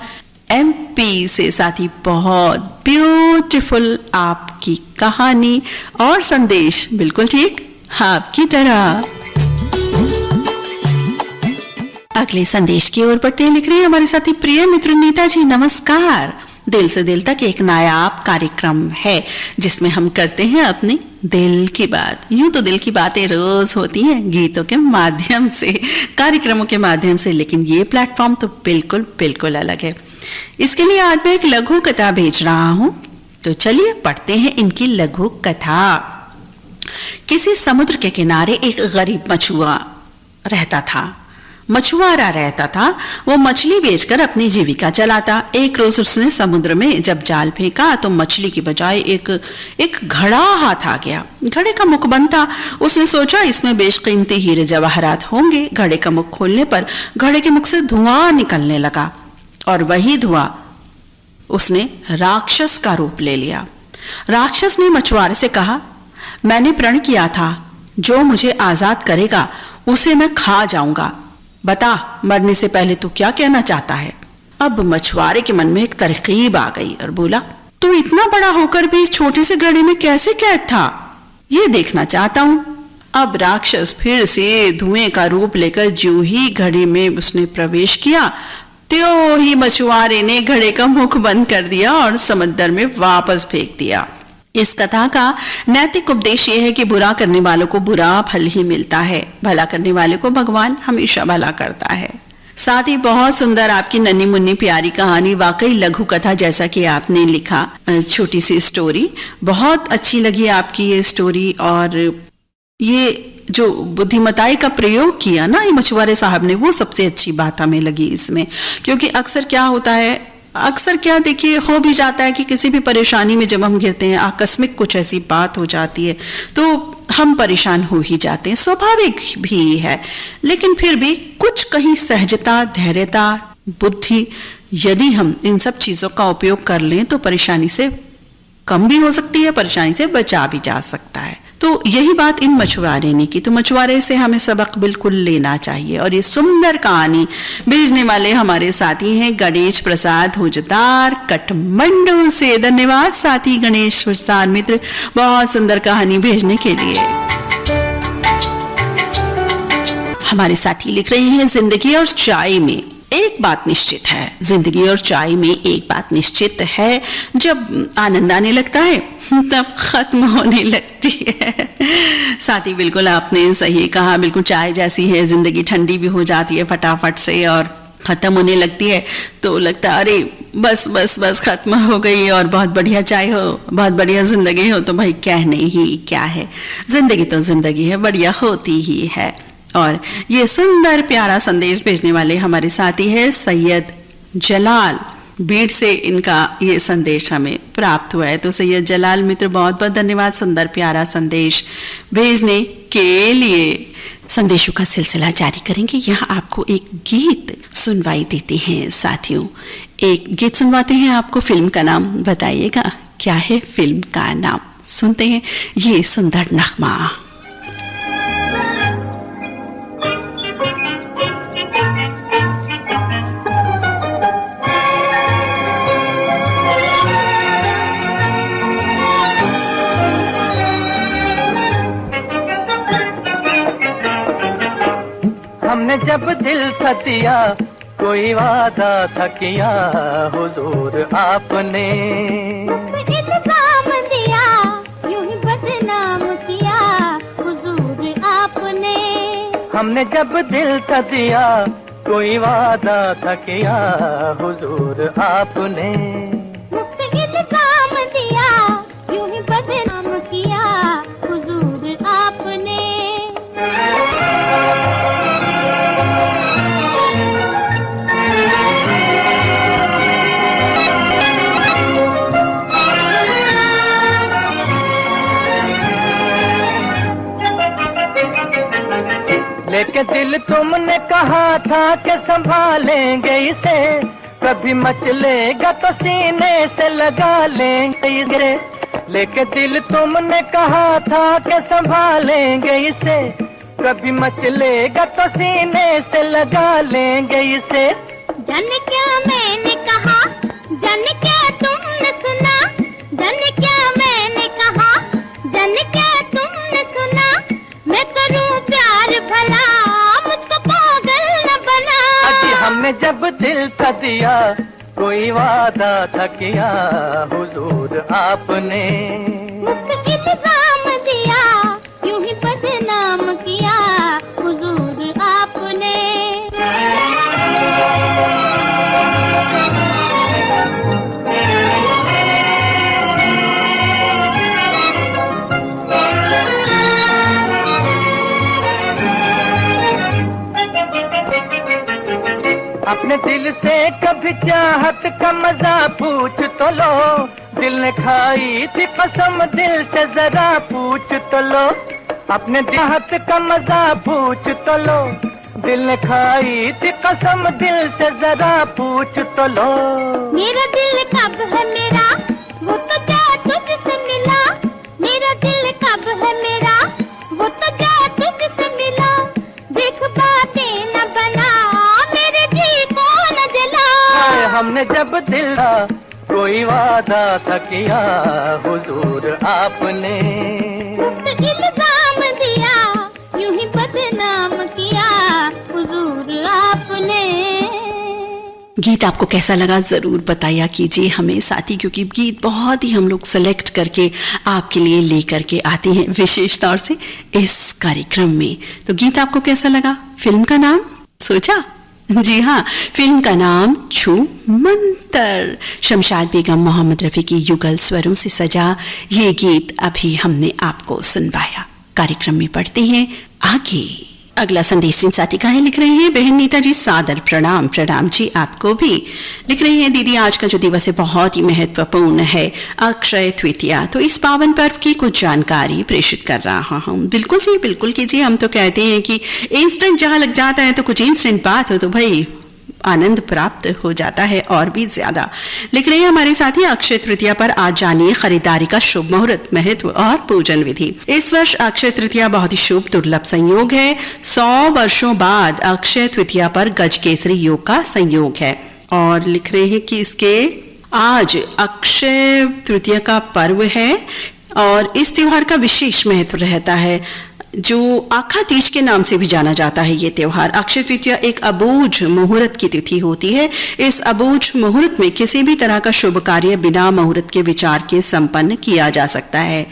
MP से। साथी बहुत ब्यूटीफुल आपकी कहानी और संदेश, बिल्कुल ठीक आपकी तरह। अगले संदेश की ओर बढ़ते लिख रहे हैं हमारे साथी प्रिय मित्र नीता जी। नमस्कार। दिल से दिल तक एक नायाब कार्यक्रम है जिसमें हम करते हैं अपने दिल की बात। यूं तो दिल की बातें रोज होती हैं गीतों के माध्यम से, कार्यक्रमों के माध्यम से, लेकिन ये प्लेटफॉर्म तो बिल्कुल बिल्कुल अलग है। इसके लिए आज मैं एक लघु कथा भेज रहा हूं, तो चलिए पढ़ते हैं इनकी लघु कथा। किसी समुद्र के किनारे एक गरीब मछुआ रहता था। मछुआरा रहता था। वो मछली बेचकर अपनी जीविका चलाता। एक रोज उसने समुद्र में जब जाल फेंका तो मछली की बजाय एक घड़ा हाथ आ गया। घड़े का मुख बंद था। उसने सोचा इसमें बेशकीमती हीरे जवाहरात होंगे। घड़े का मुख खोलने पर घड़े के मुख से धुआं निकलने लगा, और वही धुआं उसने राक्षस का रूप ले लिया। राक्षस ने मछुआरे से कहा, मैंने प्रण किया था जो मुझे आजाद करेगा उसे मैं खा जाऊंगा। बता, मरने से पहले तू क्या कहना चाहता है? अब मछुआरे के मन में एक तरकीब आ गई और बोला, तू इतना बड़ा होकर भी इस छोटे से घड़े में कैसे कैद था, ये देखना चाहता हूं। अब राक्षस फिर से धुएं का रूप लेकर ज्यों ही घड़े में उसने प्रवेश किया, त्यों ही मछुआरे ने घड़े का मुख बंद कर दिया और समंदर में वापस फेंक दिया। इस कथा का नैतिक उपदेश यह है कि बुरा करने वालों को बुरा फल ही मिलता है, भला करने वाले को भगवान हमेशा भला करता है। साथ ही बहुत सुंदर आपकी नन्ही मुन्नी प्यारी कहानी, वाकई लघु कथा जैसा कि आपने लिखा, छोटी सी स्टोरी बहुत अच्छी लगी आपकी ये स्टोरी। और ये जो बुद्धिमताई का प्रयोग किया ना ये मछुआरे साहब ने, वो सबसे अच्छी बात हमें लगी इसमें। क्योंकि अक्सर क्या देखिए हो भी जाता है कि किसी भी परेशानी में जब हम गिरते हैं, आकस्मिक कुछ ऐसी बात हो जाती है तो हम परेशान हो ही जाते हैं, स्वाभाविक भी है। लेकिन फिर भी कुछ कहीं सहजता, धैर्यता, बुद्धि, यदि हम इन सब चीजों का उपयोग कर लें तो परेशानी से कम भी हो सकती है, परेशानी से बचा भी जा सकता है। तो यही बात इन मछुआरे ने की, तो मछुआरे से हमें सबक बिल्कुल लेना चाहिए। और ये सुंदर कहानी भेजने वाले हमारे साथी हैं गणेश प्रसाद हुजदार, काठमांडू से। धन्यवाद साथी गणेश प्रसाद मित्र, बहुत सुंदर कहानी भेजने के लिए। हमारे साथी लिख रहे हैं, जिंदगी और चाय में एक बात निश्चित है, जिंदगी और चाय में एक बात निश्चित है, जब आनंद आने लगता है तब खत्म होने लगती है। साथी बिल्कुल आपने सही कहा, बिल्कुल चाय जैसी है, जिंदगी ठंडी भी हो जाती है फटाफट से और खत्म होने लगती है तो लगता है अरे बस बस बस खत्म हो गई। और बहुत बढ़िया चाय हो, बहुत बढ़िया जिंदगी हो तो भाई कहने ही क्या है, जिंदगी तो जिंदगी है, बढ़िया होती ही है। और ये सुंदर प्यारा संदेश भेजने वाले हमारे साथी है सैयद जलाल, बीड़ से इनका ये संदेश हमें प्राप्त हुआ है। तो सैयद जलाल मित्र बहुत बहुत धन्यवाद सुंदर प्यारा संदेश भेजने के लिए। संदेशों का सिलसिला जारी करेंगे, यहाँ आपको एक गीत सुनवाई देते हैं साथियों। एक गीत सुनवाते हैं आपको, फिल्म का नाम बताइएगा क्या है फिल्म का नाम। सुनते हैं ये सुंदर नगमा। हमने जब दिल था दिया कोई वादा था किया हुजूर आपने, इल्जाम दिया यूं ही बदनाम किया हुजूर आपने। हमने जब दिल था दिया कोई वादा था किया हुजूर आपने, मुफ्त इल्जाम दिया, यूं ही बदनाम किया हुजूर आपने। लेके दिल तुमने कहा था कि संभालेंगे इसे, कभी मचलेगा तो सीने से लगा लेंगे इसे। लेके दिल तुमने कहा था कि संभालेंगे इसे, कभी मचलेगा तो सीने से लगा लेंगे इसे। जाने क्या मैंने कहा, जाने क्या तुमने सुना, जाने क्या मैंने कहा, जाने क्या तुमने सुना। मैं करूं प्यार भला, मुझको पागल न बना। अजी हमने जब दिल था दिया, कोई वादा था किया हुजूर आपने, मुफ्त इल्जाम दिया, यूं ही बदनाम किया हुजूर आपने। अपने दिल से कभी चाहत का मजा पूछ तो लो, दिल ने खाई थी कसम दिल से जरा पूछ तो लो। अपने चाहत का मजा पूछ तो लो, दिल ने खाई थी कसम दिल से जरा पूछ तो लो। मेरा दिल कब है मेरा, वो तो क्या तुझसे मिला। मेरा दिल कब है मेरा, वो तो क्या तुझसे मिला। देख बातें न बना, मेरे जी को न जला। हमने जब दिल था, कोई वादा था किया हुजूर आपने, मुफ्त इल्जाम दिया, यूं ही बदनाम किया हुजूर आपने। गीत आपको कैसा लगा जरूर बताया कीजिए हमें साथी, क्योंकि गीत बहुत ही हम लोग सेलेक्ट करके आपके लिए लेकर के आते हैं विशेष तौर से इस कार्यक्रम में। तो गीत आपको कैसा लगा? फिल्म का नाम सोचा? जी हाँ, फिल्म का नाम छू मंतर। शमशाद बेगम मोहम्मद रफी की युगल स्वरों से सजा ये गीत अभी हमने आपको सुनवाया। कार्यक्रम में पढ़ते हैं आगे। अगला संदेश जिन साथी का है लिख रहे हैं, बहन नीता जी सादर प्रणाम। प्रणाम जी आपको भी। लिख रहे हैं, दीदी आज का जो दिवस है बहुत ही महत्वपूर्ण है, अक्षय तृतीया। तो इस पावन पर्व की कुछ जानकारी प्रेषित कर रहा हूँ। बिल्कुल जी, बिल्कुल कीजिए। हम तो कहते हैं कि इंस्टेंट जहाँ लग जाता है तो कुछ इंस्टेंट बात हो तो भाई आनंद प्राप्त हो जाता है और भी ज्यादा। लिख रहे हैं हमारे साथी, अक्षय तृतीया पर आज जानिए खरीदारी का शुभ मुहूर्त, महत्व और पूजन विधि। इस वर्ष अक्षय तृतीया बहुत ही शुभ दुर्लभ संयोग है। 100 वर्षों बाद अक्षय तृतीया पर गजकेसरी योग का संयोग है। और लिख रहे हैं कि इसके आज अक्षय तृतीया का पर्व है और इस त्योहार का विशेष महत्व रहता है, जो आखा तीज के नाम से भी जाना जाता है। ये त्योहार अक्षय तृतीया एक अबूझ मुहूर्त की तिथि होती है। इस अबूझ मुहूर्त में किसी भी तरह का शुभ कार्य बिना मुहूर्त के विचार के संपन्न किया जा सकता है।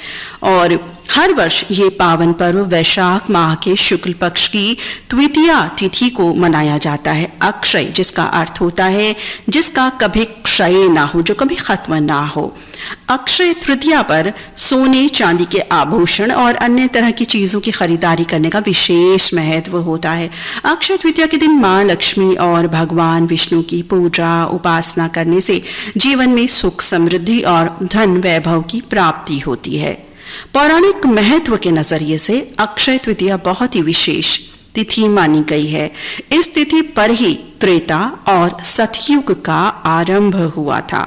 और हर वर्ष ये पावन पर्व वैशाख माह के शुक्ल पक्ष की द्वितीया तिथि को मनाया जाता है। अक्षय जिसका अर्थ होता है जिसका कभी क्षय ना हो, जो कभी खत्म ना हो। अक्षय तृतीया पर सोने चांदी के आभूषण और अन्य तरह की चीजों की खरीदारी करने का विशेष महत्व होता है। अक्षय तृतीया के दिन मां लक्ष्मी और भगवान विष्णु की पूजा उपासना करने से जीवन में सुख समृद्धि और धन वैभव की प्राप्ति होती है। पौराणिक महत्व के नजरिए से अक्षय तृतीया बहुत ही विशेष तिथि मानी गई है। इस तिथि पर ही त्रेता और सतयुग का आरंभ हुआ था।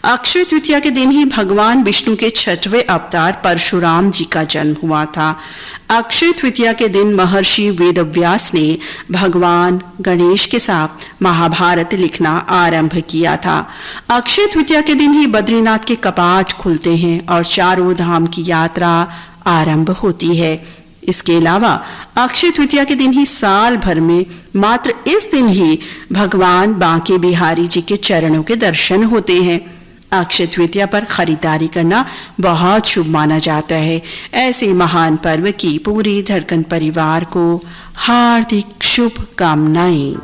अक्षय तृतीया के दिन ही भगवान विष्णु के 6वें अवतार परशुराम जी का जन्म हुआ था। अक्षय तृतीया के दिन महर्षि वेदव्यास ने भगवान गणेश के साथ महाभारत लिखना आरंभ किया था। अक्षय तृतीया के दिन ही बद्रीनाथ के कपाट खुलते हैं और चारों धाम की यात्रा आरंभ होती है। इसके अलावा अक्षय तृतीया के दिन ही साल भर में मात्र इस दिन ही भगवान बांके बिहारी जी के चरणों के दर्शन होते हैं। अक्षय तृतीया पर खरीदारी करना बहुत शुभ माना जाता है। ऐसे महान पर्व की पूरी धड़कन परिवार को हार्दिक शुभकामनाएं।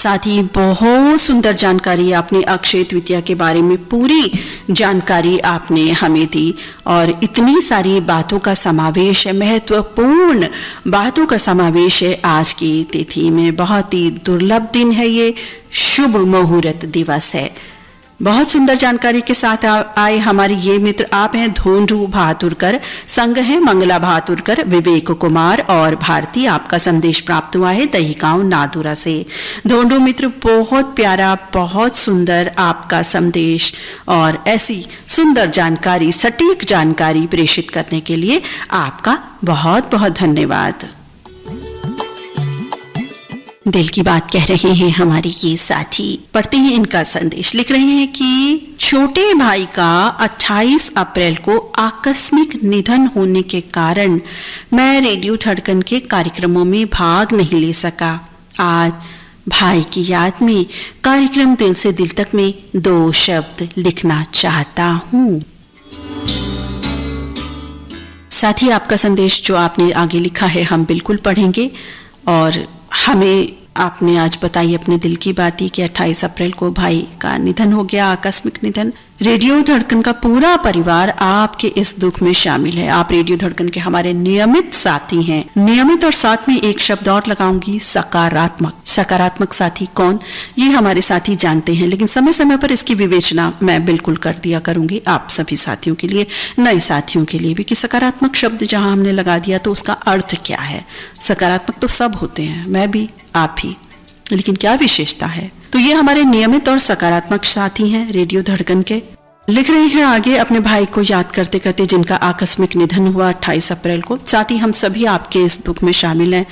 साथ ही बहुत सुंदर जानकारी आपने अक्षय तृतीया के बारे में पूरी जानकारी आपने हमें दी और इतनी सारी बातों का समावेश है, महत्वपूर्ण बातों का समावेश है आज की तिथि में। बहुत ही दुर्लभ दिन है, ये शुभ मुहूर्त दिवस है। बहुत सुंदर जानकारी के साथ आए हमारे ये मित्र। आप हैं धोंडू बहादुरकर, संग है मंगला बहादुरकर, विवेक कुमार और भारती। आपका संदेश प्राप्त हुआ है दहीगांव नादुरा से। धोंडू मित्र, बहुत प्यारा, बहुत सुंदर आपका संदेश और ऐसी सुंदर जानकारी, सटीक जानकारी प्रेषित करने के लिए आपका बहुत बहुत धन्यवाद। दिल की बात कह रहे हैं हमारे ये साथी। पढ़ते हैं इनका संदेश। लिख रहे हैं कि छोटे भाई का 28 अप्रैल को आकस्मिक निधन होने के कारण मैं रेडियो धड़कन के कार्यक्रमों में भाग नहीं ले सका। आज भाई की याद में कार्यक्रम दिल से दिल तक में 2 शब्द लिखना चाहता हूँ। साथ ही आपका संदेश जो आपने आगे लिखा है हम बिल्कुल पढ़ेंगे और हमें आपने आज बताई अपने दिल की बात ही कि 28 अप्रैल को भाई का निधन हो गया, आकस्मिक निधन। रेडियो धड़कन का पूरा परिवार आपके इस दुख में शामिल है। आप रेडियो धड़कन के हमारे नियमित साथी हैं। नियमित और साथ में एक शब्द और लगाऊंगी, सकारात्मक। सकारात्मक साथी कौन, ये हमारे साथी जानते हैं, लेकिन समय समय पर इसकी विवेचना मैं बिल्कुल कर दिया करूंगी आप सभी साथियों के लिए, नए साथियों के लिए भी, कि सकारात्मक शब्द जहां हमने लगा दिया तो उसका अर्थ क्या है। सकारात्मक तो सब होते हैं, मैं भी आप भी, लेकिन क्या विशेषता है। तो ये हमारे नियमित और सकारात्मक साथी हैं रेडियो धड़कन के। लिख रहे हैं आगे, अपने भाई को याद करते करते जिनका आकस्मिक निधन हुआ 28 अप्रैल को। साथ ही हम सभी आपके इस दुख में शामिल हैं,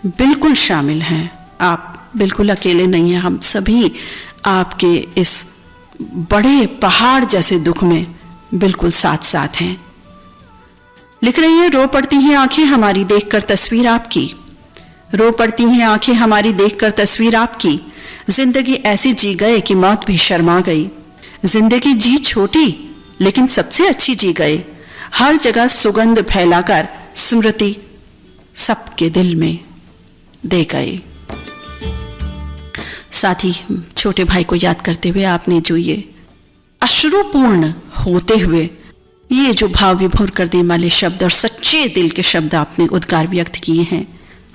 बिल्कुल शामिल हैं। आप बिल्कुल अकेले नहीं हैं, हम सभी आपके इस बड़े पहाड़ जैसे दुख में बिल्कुल साथ साथ हैं। लिख रही हैं, रो पड़ती हैं आंखें हमारी देखकर तस्वीर आपकी। रो पड़ती हैं आंखें हमारी देखकर तस्वीर आपकी। जिंदगी ऐसी जी गए कि मौत भी शर्मा गई। जिंदगी जी छोटी लेकिन सबसे अच्छी जी गए। हर जगह सुगंध फैलाकर स्मृति सबके दिल में दे गए। साथ ही छोटे भाई को याद करते हुए आपने जो ये अश्रुपूर्ण होते हुए ये जो भाव विभोर कर देने वाले शब्द और सच्चे दिल के शब्द आपने उद्गार व्यक्त किए हैं,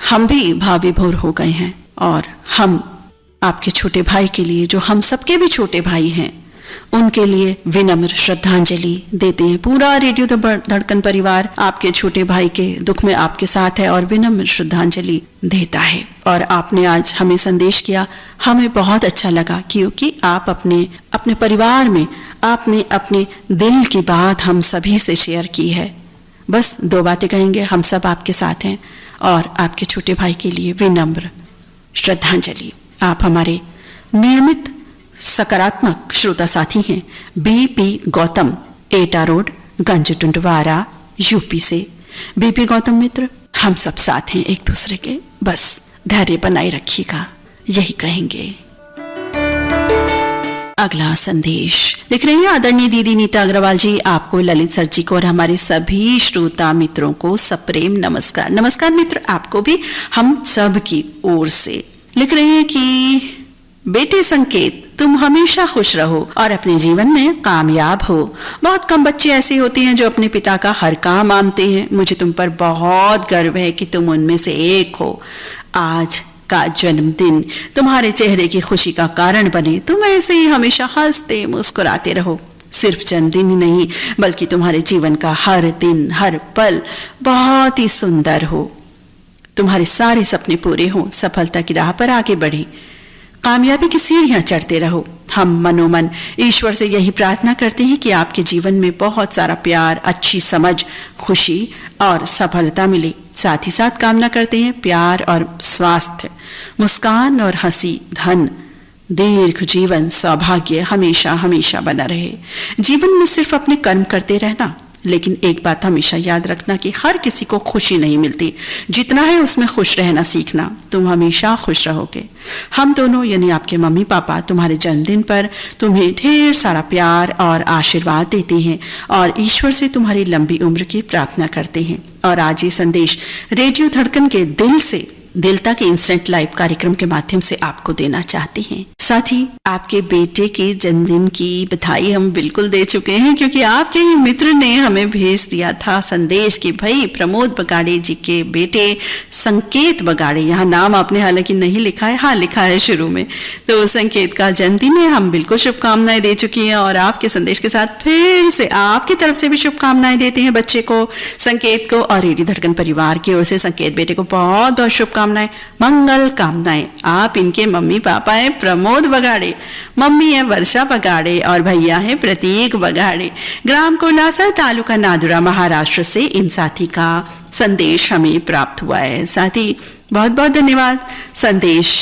हम भी भाव विभोर हो गए हैं। और हम आपके छोटे भाई के लिए, जो हम सबके भी छोटे भाई हैं, उनके लिए विनम्र श्रद्धांजलि देते हैं। पूरा रेडियो धड़कन परिवार आपके छोटे भाई के दुख में आपके साथ है और विनम्र श्रद्धांजलि देता है। और आपने आज हमें संदेश किया, हमें बहुत अच्छा लगा, क्योंकि आप अपने परिवार में आपने अपने दिल की बात हम सभी से शेयर की है। बस 2 बातें कहेंगे, हम सब आपके साथ हैं और आपके छोटे भाई के लिए विनम्र श्रद्धांजलि। आप हमारे नियमित सकारात्मक श्रोता साथी हैं। बीपी गौतम, एटा रोड, गंज टुंडवारा, यूपी से। बीपी गौतम मित्र, हम सब साथ हैं एक दूसरे के, बस धैर्य बनाए रखिएगा, यही कहेंगे। अगला संदेश लिख रही है आदरणीय दीदी नीता अग्रवाल जी, आपको, ललित सर जी को और हमारे सभी श्रोता मित्रों को सप्रेम नमस्कार। नमस्कार मित्र, आपको भी हम सब की ओर से। लिख रहे हैं कि बेटे संकेत, तुम हमेशा खुश रहो और अपने जीवन में कामयाब हो। बहुत कम बच्चे ऐसे होते हैं जो अपने पिता का हर काम मानते हैं। मुझे तुम पर बहुत गर्व है कि तुम उनमें से एक हो। आज का जन्मदिन तुम्हारे चेहरे की खुशी का कारण बने। तुम ऐसे ही हमेशा हंसते मुस्कुराते रहो। सिर्फ जन्मदिन ही नहीं, बल्कि तुम्हारे जीवन का हर दिन, हर पल बहुत ही सुंदर हो। तुम्हारे सारे सपने पूरे हों, सफलता की राह पर आगे बढ़े, कामयाबी की सीढ़ियां चढ़ते रहो। हम मनोमन ईश्वर से यही प्रार्थना करते हैं कि आपके जीवन में बहुत सारा प्यार, अच्छी समझ, खुशी और सफलता मिले। साथ ही साथ कामना करते हैं प्यार और स्वास्थ्य, मुस्कान और हंसी, धन, दीर्घ जीवन, सौभाग्य हमेशा हमेशा बना रहे। जीवन में सिर्फ अपने कर्म करते रहना, लेकिन एक बात हमेशा याद रखना कि हर किसी को खुशी नहीं मिलती। जितना है उसमें खुश रहना सीखना, तुम हमेशा खुश रहोगे। हम दोनों यानी आपके मम्मी पापा तुम्हारे जन्मदिन पर तुम्हें ढेर सारा प्यार और आशीर्वाद देते हैं और ईश्वर से तुम्हारी लंबी उम्र की प्रार्थना करते हैं। और आज ये संदेश रेडियो धड़कन के दिल से दिल तक इंस्टेंट लाइव कार्यक्रम के माध्यम से आपको देना चाहते हैं। साथ ही आपके बेटे के जन्मदिन की बधाई हम बिल्कुल दे चुके हैं, क्योंकि आपके ही मित्र ने हमें भेज दिया था संदेश कि भाई प्रमोद बगाड़े जी के बेटे संकेत बगाड़े, यहाँ नाम आपने हालांकि नहीं लिखा है, हाँ लिखा है शुरू में, तो संकेत का जन्मदिन है। हम बिल्कुल शुभकामनाएं दे चुकी हैं और आपके संदेश के साथ फिर से आपकी तरफ से भी शुभकामनाएं देते हैं बच्चे को, संकेत को, और रेडियो धड़कन परिवार की ओर से संकेत बेटे को बहुत बहुत शुभकामनाएं, मंगल कामनाएं। आप इनके मम्मी पापा हैं प्रमोद बगाड़े, मम्मी है वर्षा बगाड़े और भैया है प्रतीक बगाड़े, ग्राम कोलासर, तालुका नादुरा, महाराष्ट्र से इन साथी का संदेश हमें प्राप्त हुआ है। साथी बहुत बहुत धन्यवाद संदेश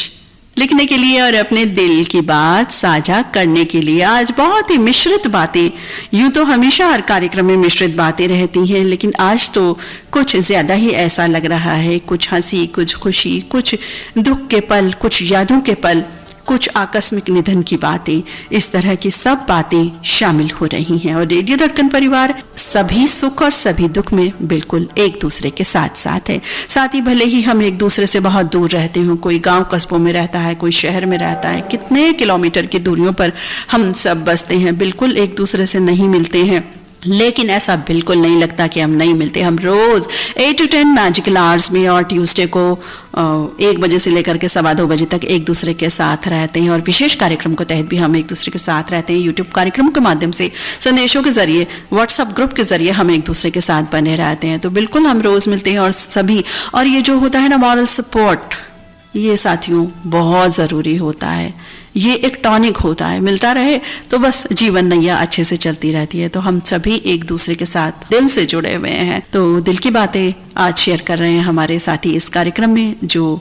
लिखने के लिए और अपने दिल की बात साझा करने के लिए। आज बहुत ही मिश्रित बातें, यूं तो हमेशा हर कार्यक्रम में मिश्रित बातें रहती हैं, लेकिन आज तो कुछ ज्यादा ही ऐसा लग रहा है, कुछ हंसी, कुछ खुशी, कुछ दुख के पल, कुछ यादों के पल, कुछ आकस्मिक निधन की बातें, इस तरह की सब बातें शामिल हो रही हैं। और रेडियो धड़कन परिवार सभी सुख और सभी दुख में बिल्कुल एक दूसरे के साथ साथ है। साथ ही भले ही हम एक दूसरे से बहुत दूर रहते हो, कोई गांव कस्बों में रहता है, कोई शहर में रहता है, कितने किलोमीटर की दूरियों पर हम सब बसते हैं, बिल्कुल एक दूसरे से नहीं मिलते हैं, लेकिन ऐसा बिल्कुल नहीं लगता कि हम नहीं मिलते। हम रोज 8 to 10 मैजिकल आवर्स में और ट्यूसडे को 1 बजे से लेकर के 2:15 बजे तक एक दूसरे के साथ रहते हैं, और विशेष कार्यक्रम के तहत भी हम एक दूसरे के साथ रहते हैं। यूट्यूब कार्यक्रम के माध्यम से, संदेशों के जरिए, व्हाट्सएप ग्रुप के जरिए हम एक दूसरे के साथ बने रहते हैं, तो बिल्कुल हम रोज मिलते हैं। और सभी, और ये जो होता है ना मॉरल सपोर्ट, ये साथियों बहुत जरूरी होता है, ये एक टॉनिक होता है, मिलता रहे तो बस जीवन नैया अच्छे से चलती रहती है। तो हम सभी एक दूसरे के साथ दिल से जुड़े हुए हैं, तो दिल की बातें आज शेयर कर रहे हैं हमारे साथी इस कार्यक्रम में, जो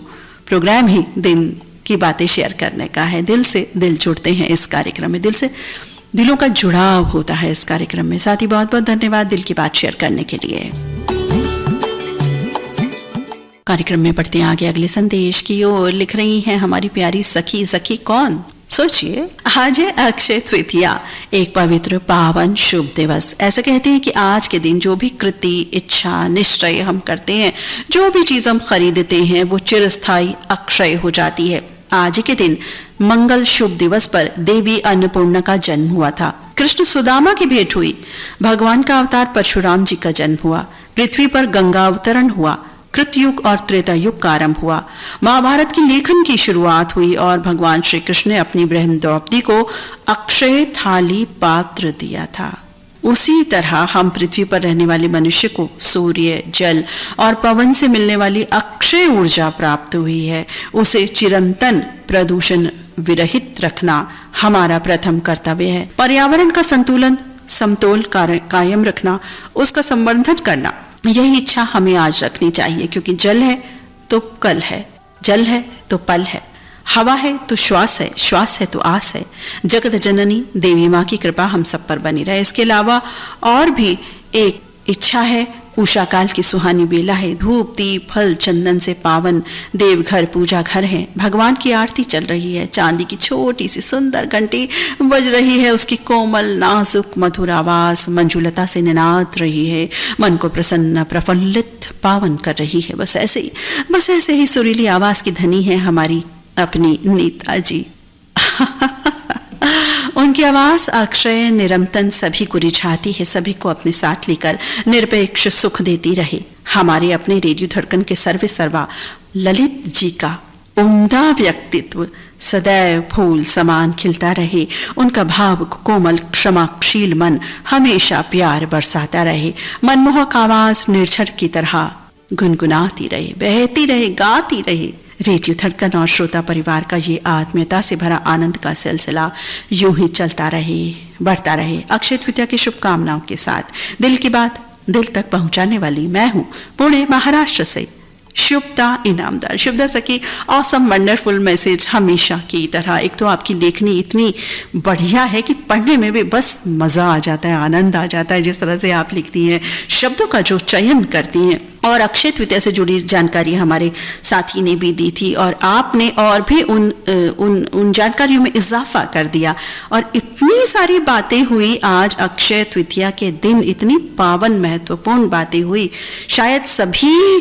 प्रोग्राम ही दिल की बातें शेयर करने का है। दिल से दिल जुड़ते हैं इस कार्यक्रम में, दिल से दिलों का जुड़ाव होता है इस कार्यक्रम में। साथी बहुत बहुत धन्यवाद दिल की बात शेयर करने के लिए। कार्यक्रम में बढ़ते हैं आगे अगले संदेश की ओर। लिख रही हैं हमारी प्यारी सखी। सखी कौन? सोचिए, आज है अक्षय तृतीया, एक पवित्र पावन शुभ दिवस। ऐसा कहते हैं कि आज के दिन जो भी कृति, इच्छा, निश्चय हम करते हैं, जो भी चीज हम खरीदते हैं, वो चिरस्थायी अक्षय हो जाती है। आज के दिन मंगल शुभ दिवस पर देवी अन्नपूर्णा का जन्म हुआ था, कृष्ण सुदामा की भेंट हुई, भगवान का अवतार परशुराम जी का जन्म हुआ, पृथ्वी पर गंगा अवतरण हुआ, कृतयुग और त्रेता युग का आरंभ हुआ, महाभारत की लेखन की शुरुआत हुई और भगवान श्री कृष्ण ने अपनी बहन द्रौपदी को अक्षय थाली पात्र दिया था। उसी तरह हम पृथ्वी पर रहने वाले मनुष्य को सूर्य, जल और पवन से मिलने वाली अक्षय ऊर्जा प्राप्त हुई है। उसे चिरंतन प्रदूषण विरहित रखना हमारा प्रथम कर्तव्य है। पर्यावरण का संतुलन, समतोल कायम रखना, उसका संवर्धन करना, यही इच्छा हमें आज रखनी चाहिए, क्योंकि जल है तो कल है, जल है तो पल है, हवा है तो श्वास है, श्वास है तो आस है। जगत जननी देवी माँ की कृपा हम सब पर बनी रहे। इसके अलावा और भी एक इच्छा है, उषा काल की सुहानी बेला है, धूप दीप फल चंदन से पावन देवघर पूजा घर है, भगवान की आरती चल रही है, चांदी की छोटी सी सुंदर घंटी बज रही है, उसकी कोमल नाजुक मधुर आवाज मंजुलता से निनाद रही है, मन को प्रसन्न प्रफुल्लित पावन कर रही है। बस ऐसे ही सुरीली आवाज की धनी है हमारी अपनी नीता जी। उनकी आवाज अक्षय निरंतन सभी को रिझाती है, सभी को अपने साथ लेकर निरपेक्ष सुख देती रहे। हमारे अपने रेडियो धड़कन के सर्वे सर्वा ललित जी का उम्दा व्यक्तित्व सदैव फूल समान खिलता रहे, उनका भावुक कोमल क्षमाशील मन हमेशा प्यार बरसाता रहे, मनमोहक आवाज निर्झर की तरह गुनगुनाती रहे, बहती रहे, गाती रहे। रेडियो धड़कन और श्रोता परिवार का ये आत्मीयता से भरा आनंद का सिलसिला यूं ही चलता रहे, बढ़ता रहे। अक्षय तृतीया की शुभकामनाओं के साथ दिल की बात दिल तक पहुंचाने वाली मैं हूं पुणे महाराष्ट्र से शुभदा इनामदार। शुभदा सखी, ऑसम वंडरफुल मैसेज हमेशा की तरह। एक तो आपकी लेखनी इतनी बढ़िया है कि पढ़ने में भी बस मजा आ जाता है, आनंद आ जाता है, जिस तरह से आप लिखती हैं, शब्दों का जो चयन करती हैं। और अक्षय तृतीया से जुड़ी जानकारी हमारे साथी ने भी दी थी और आपने और भी उन जानकारियों में इजाफा कर दिया और इतनी सारी बातें हुई आज अक्षय तृतीया के दिन, इतनी पावन महत्वपूर्ण बातें हुई। शायद सभी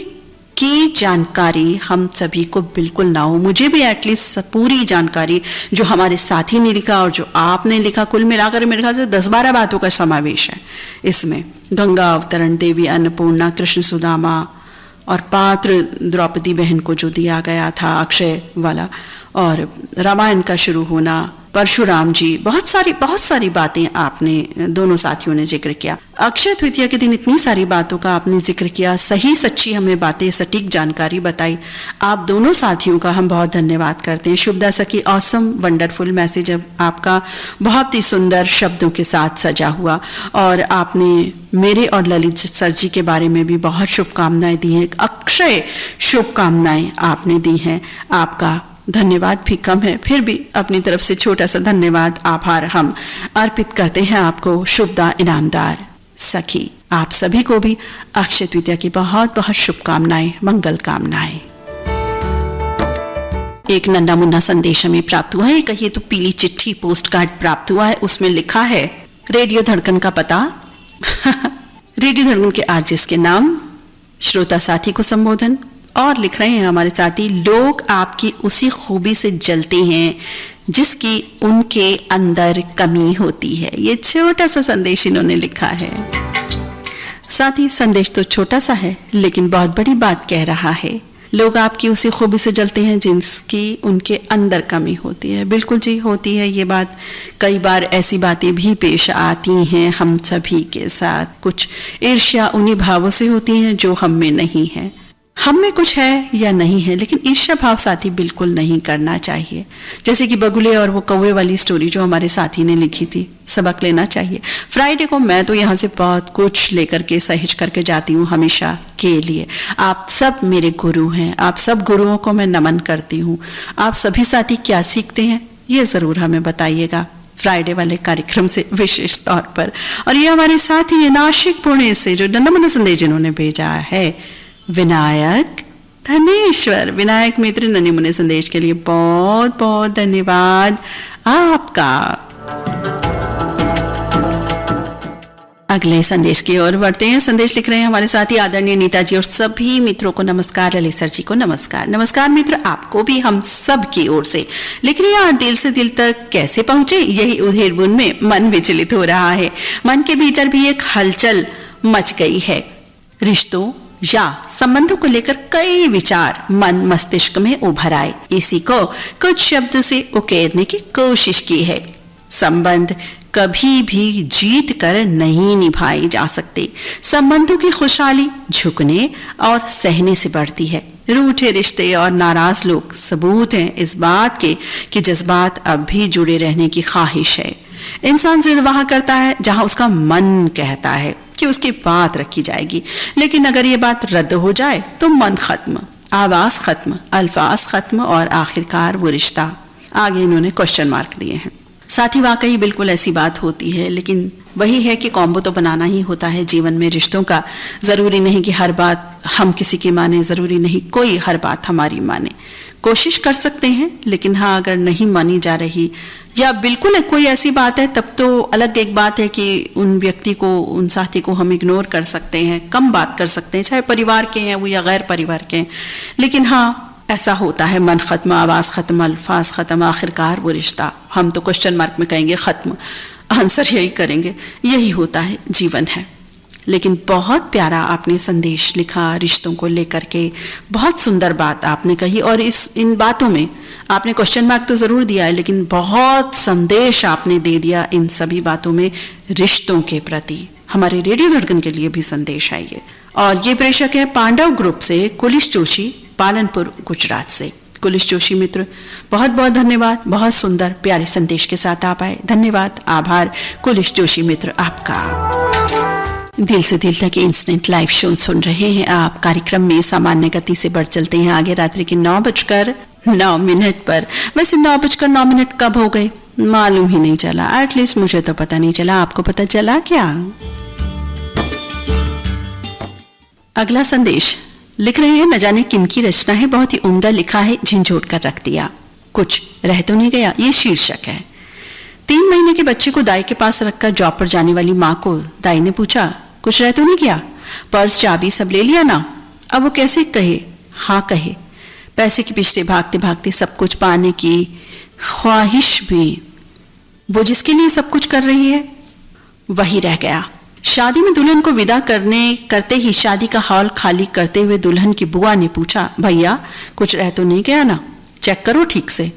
की जानकारी हम सभी को बिल्कुल ना हो। मुझे भी एटलीस्ट पूरी जानकारी जो हमारे साथी ने लिखा और जो आपने लिखा, कुल मिलाकर मेरे ख्याल से 10-12 बातों का समावेश है इसमें। गंगा अवतरण, देवी अन्नपूर्णा, कृष्ण सुदामा और पात्र द्रौपदी बहन को जो दिया गया था अक्षय वाला, और रामायण का शुरू होना, परशुराम जी, बहुत सारी बातें आपने दोनों साथियों ने जिक्र किया। अक्षय तृतीया के दिन इतनी सारी बातों का आपने जिक्र किया, सही सच्ची हमें बातें, सटीक जानकारी बताई। आप दोनों साथियों का हम बहुत धन्यवाद करते हैं। शुभदा सखी, ऑसम वंडरफुल मैसेज आपका, बहुत ही सुंदर शब्दों के साथ सजा हुआ, और आपने मेरे और ललित सर जी के बारे में भी बहुत शुभकामनाएं दी हैं, अक्षय शुभकामनाएं आपने दी हैं। आपका धन्यवाद भी कम है, फिर भी अपनी तरफ से छोटा सा धन्यवाद, आभार हम अर्पित करते हैं आपको। शुभदा इनामदार सखी, आप सभी को भी अक्षय तृतीया की बहुत बहुत शुभकामनाएं, मंगल कामनाएं। एक नन्ना मुन्ना संदेश हमें प्राप्त हुआ है, कहिए तो पीली चिट्ठी पोस्ट कार्ड प्राप्त हुआ है। उसमें लिखा है रेडियो धड़कन का पता रेडियो धड़कन के आरजेस के नाम, श्रोता साथी को संबोधन, और लिख रहे हैं हमारे साथी, लोग आपकी उसी खूबी से जलते हैं जिसकी उनके अंदर कमी होती है। ये छोटा सा संदेश इन्होंने लिखा है। साथ ही संदेश तो छोटा सा है लेकिन बहुत बड़ी बात कह रहा है। लोग आपकी उसी खूबी से जलते हैं जिसकी उनके अंदर कमी होती है। बिल्कुल जी, होती है ये बात। कई बार ऐसी बातें भी पेश आती हैं हम सभी के साथ। कुछ ईर्ष्या उन्हीं भावों से होती हैं जो हम में नहीं है। हम में कुछ है या नहीं है, लेकिन ईर्ष्या भाव साथी बिल्कुल नहीं करना चाहिए। जैसे कि बगुले और वो कौवे वाली स्टोरी जो हमारे साथी ने लिखी थी, सबक लेना चाहिए। फ्राइडे को मैं तो यहाँ से बहुत कुछ लेकर के सहेज करके जाती हूँ हमेशा के लिए। आप सब मेरे गुरु हैं, आप सब गुरुओं को मैं नमन करती हूँ। आप सभी साथी क्या सीखते हैं ये जरूर हमें बताइएगा फ्राइडे वाले कार्यक्रम से विशेष तौर पर। और ये हमारे साथी है नासिक पुणे से जो नन्ना संदेश जिन्होंने भेजा है, विनायक धनेश्वर। विनायक मित्र नन्हे मुन्ने संदेश के लिए बहुत बहुत धन्यवाद आपका। अगले संदेश की ओर बढ़ते हैं। संदेश लिख रहे हैं हमारे साथी आदरणीय नीता जी और सभी मित्रों को नमस्कार। ललित सर जी को नमस्कार। नमस्कार मित्र, आपको भी हम सब की ओर से। लिख रही हैं दिल से दिल तक कैसे पहुंचे, यही उधेड़-बुन में मन विचलित हो रहा है। मन के भीतर भी एक हलचल मच गई है। रिश्तों या संबंधों को लेकर कई विचार मन मस्तिष्क में उभर आए। इसी को कुछ शब्द से उकेरने की कोशिश की है। संबंध कभी भी जीत कर नहीं निभाए जा सकते। संबंधों की खुशहाली झुकने और सहने से बढ़ती है। रूठे रिश्ते और नाराज लोग सबूत हैं इस बात के कि जज्बात अब भी जुड़े रहने की ख्वाहिश है। इंसान जिद वहां करता है जहां उसका मन कहता है कि उसकी बात रखी जाएगी, लेकिन अगर ये बात रद्द हो जाए तो मन खत्म, आवाज खत्म, अल्फाज खत्म और आखिरकार वो रिश्ता। आगे इन्होंने क्वेश्चन मार्क दिए हैं। साथ ही वाकई बिल्कुल ऐसी बात होती है, लेकिन वही है कि कॉम्बो तो बनाना ही होता है जीवन में रिश्तों का। जरूरी नहीं कि हर बात हम किसी की माने, जरूरी नहीं कोई हर बात हमारी माने। कोशिश कर सकते हैं, लेकिन हाँ अगर नहीं मानी जा रही या बिल्कुल कोई ऐसी बात है तब तो अलग एक बात है कि उन व्यक्ति को, उन साथी को हम इग्नोर कर सकते हैं, कम बात कर सकते हैं, चाहे परिवार के हैं वो या गैर परिवार के हैं। लेकिन हाँ ऐसा होता है, मन खत्म, आवाज खत्म, अल्फाज खत्म, आखिरकार वो रिश्ता। हम तो क्वेश्चन मार्क में कहेंगे खत्म, आंसर यही करेंगे, यही होता है, जीवन है। लेकिन बहुत प्यारा आपने संदेश लिखा रिश्तों को लेकर के, बहुत सुंदर बात आपने कही। और इन बातों में आपने क्वेश्चन मार्क तो जरूर दिया है, लेकिन बहुत संदेश आपने दे दिया इन सभी बातों में रिश्तों के प्रति। हमारे रेडियो धड़कन के लिए भी संदेश है ये। और ये प्रेषक है पांडव ग्रुप से कुलिश जोशी, पालनपुर गुजरात से। कुलिश जोशी मित्र बहुत बहुत धन्यवाद, बहुत सुंदर प्यारे संदेश के साथ आप आए। धन्यवाद, आभार कुलिश जोशी मित्र आपका। दिल से दिल तक इंस्टेंट लाइव शो सुन रहे हैं आप। कार्यक्रम में सामान्य गति से बढ़ चलते हैं आगे रात्रि के 9:09 पर। वैसे 9:09 कब हो गए मालूम ही नहीं चला, एटलीस्ट मुझे तो पता नहीं चला। आपको पता चला क्या? अगला संदेश लिख रहे हैं, न जाने किन की रचना है, बहुत ही उम्दा लिखा है, झिंझोड़ कर रख दिया, कुछ रह तो नहीं गया, ये शीर्षक है। 3 महीने के बच्चे को दाई के पास रखकर जॉब पर जाने वाली माँ को दाई ने पूछा, कुछ रह तो नहीं गया? पर्स, चाबी सब ले लिया ना? अब वो कैसे कहे हाँ कहे? पैसे के पीछे भागते भागते सब कुछ पाने की ख्वाहिश भी, वो जिसके लिए सब कुछ कर रही है वही रह गया। शादी में दुल्हन को विदा करते ही शादी का हॉल खाली करते हुए दुल्हन की बुआ ने पूछा, भैया कुछ रह तो नहीं गया ना, चेक करो ठीक से।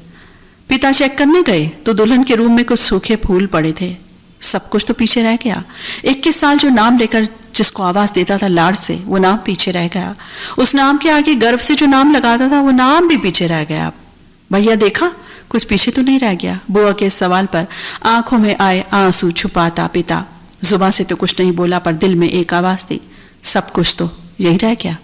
पिता चेक करने गए तो दुल्हन के रूम में कुछ सूखे फूल पड़े थे, सब कुछ तो पीछे रह गया। 21 साल जो नाम लेकर जिसको आवाज देता था लाड़ से, वो नाम पीछे रह गया। उस नाम के आगे गर्व से जो नाम लगाता था वो नाम भी पीछे रह गया। भैया देखा कुछ पीछे तो नहीं रह गया? बुआ के सवाल पर आंखों में आए आंसू छुपाता पिता जुबान से तो कुछ नहीं बोला, पर दिल में एक आवाज थी, सब कुछ तो यही रह गया।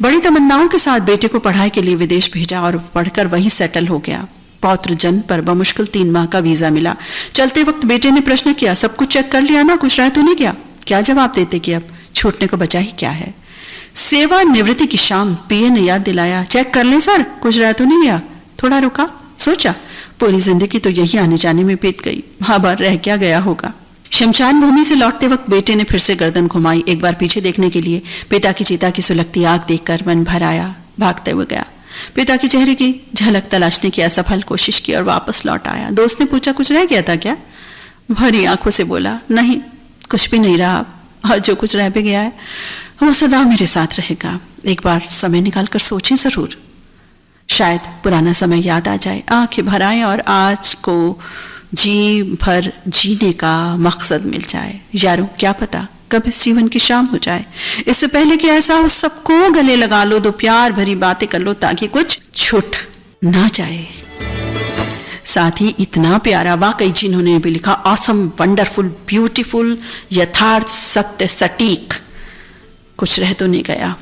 बड़ी तमन्नाओं के साथ बेटे को पढ़ाई के लिए विदेश भेजा और पढ़कर वहीं सेटल हो गया। पौत्र जन्म पर बमुश्किल 3 माह का वीजा मिला। चलते वक्त बेटे ने प्रश्न किया, सब कुछ चेक कर लिया ना, कुछ रह तो नहीं गया? क्या जवाब देते कि अब छूटने को बचा ही क्या है। सेवा निवृत्ति की शाम पीए ने याद दिलाया, चेक कर लें सर, कुछ रह तो नहीं गया? थोड़ा रुका, सोचा पूरी जिंदगी तो यही आने जाने में बीत गई, हाँ बार रह क्या गया होगा। शमशान भूमि से लौटते वक्त बेटे ने फिर से गर्दन घुमाई, एक बार पीछे देखने के लिए। पिता की चिता की सुलगती आग देखकर मन भर आया, भागते हुए गया। पिता के चेहरे की झलक तलाशने की असफल कोशिश की और वापस लौट आया। दोस्त ने पूछा, कुछ रह गया था क्या? भरी आंखों से बोला, नहीं कुछ भी नहीं रहा, और जो कुछ रह भी गया है वो सदा मेरे साथ रहेगा। एक बार समय निकालकर सोचें जरूर, शायद पुराना समय याद आ जाए, आंखें भर आए और आज को जी भर जीने का मकसद मिल जाए। यारों क्या पता कब इस जीवन की शाम हो जाए। इससे पहले कि ऐसा हो, सबको गले लगा लो, दो प्यार भरी बातें कर लो ताकि कुछ छूट ना जाए। साथ ही इतना प्यारा, वाकई जिन्होंने भी लिखा, ऑसम, वंडरफुल, ब्यूटीफुल, यथार्थ, सत्य, सटीक, कुछ रह तो नहीं गया।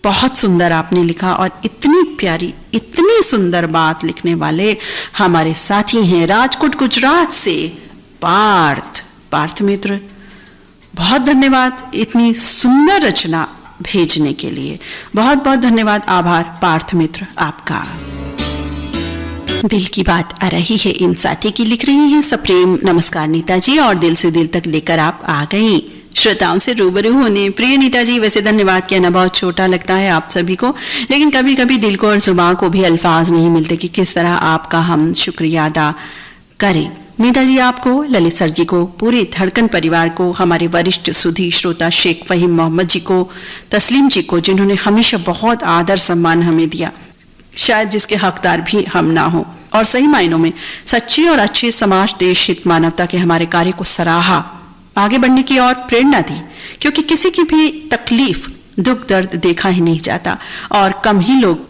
बहुत सुंदर आपने लिखा और इतनी प्यारी, इतनी सुंदर बात लिखने वाले हमारे साथी हैं राजकोट गुजरात से पार्थ मित्र। बहुत धन्यवाद इतनी सुंदर रचना भेजने के लिए, बहुत बहुत धन्यवाद, आभार पार्थ मित्र आपका। दिल की बात आ रही है इन साथी की, लिख रही हैं सप्रेम नमस्कार नीता जी, और दिल से दिल तक लेकर आप आ गई श्रोताओं से रूबरू होने। प्रिय नीता जी, वैसे धन्यवाद कहना बहुत छोटा लगता है आप सभी को, लेकिन कभी कभी दिल को और जुबान को भी अल्फाज नहीं मिलते कि किस तरह आपका हम शुक्रिया अदा करें। नीता जी आपको, ललित सर जी को, पूरे धड़कन परिवार को, हमारे वरिष्ठ सुधी श्रोता शेख फहीम मोहम्मद जी को, तस्लीम जी को, जिन्होंने हमेशा बहुत आदर सम्मान हमें दिया, शायद जिसके हकदार भी हम ना हो, और सही मायनों में सच्चे और अच्छे समाज, देश हित, मानवता के हमारे कार्य को सराहा, आगे बढ़ने की और प्रेरणा दी, क्योंकि किसी की भी तकलीफ, दुख दर्द देखा ही नहीं जाता, और कम ही लोग,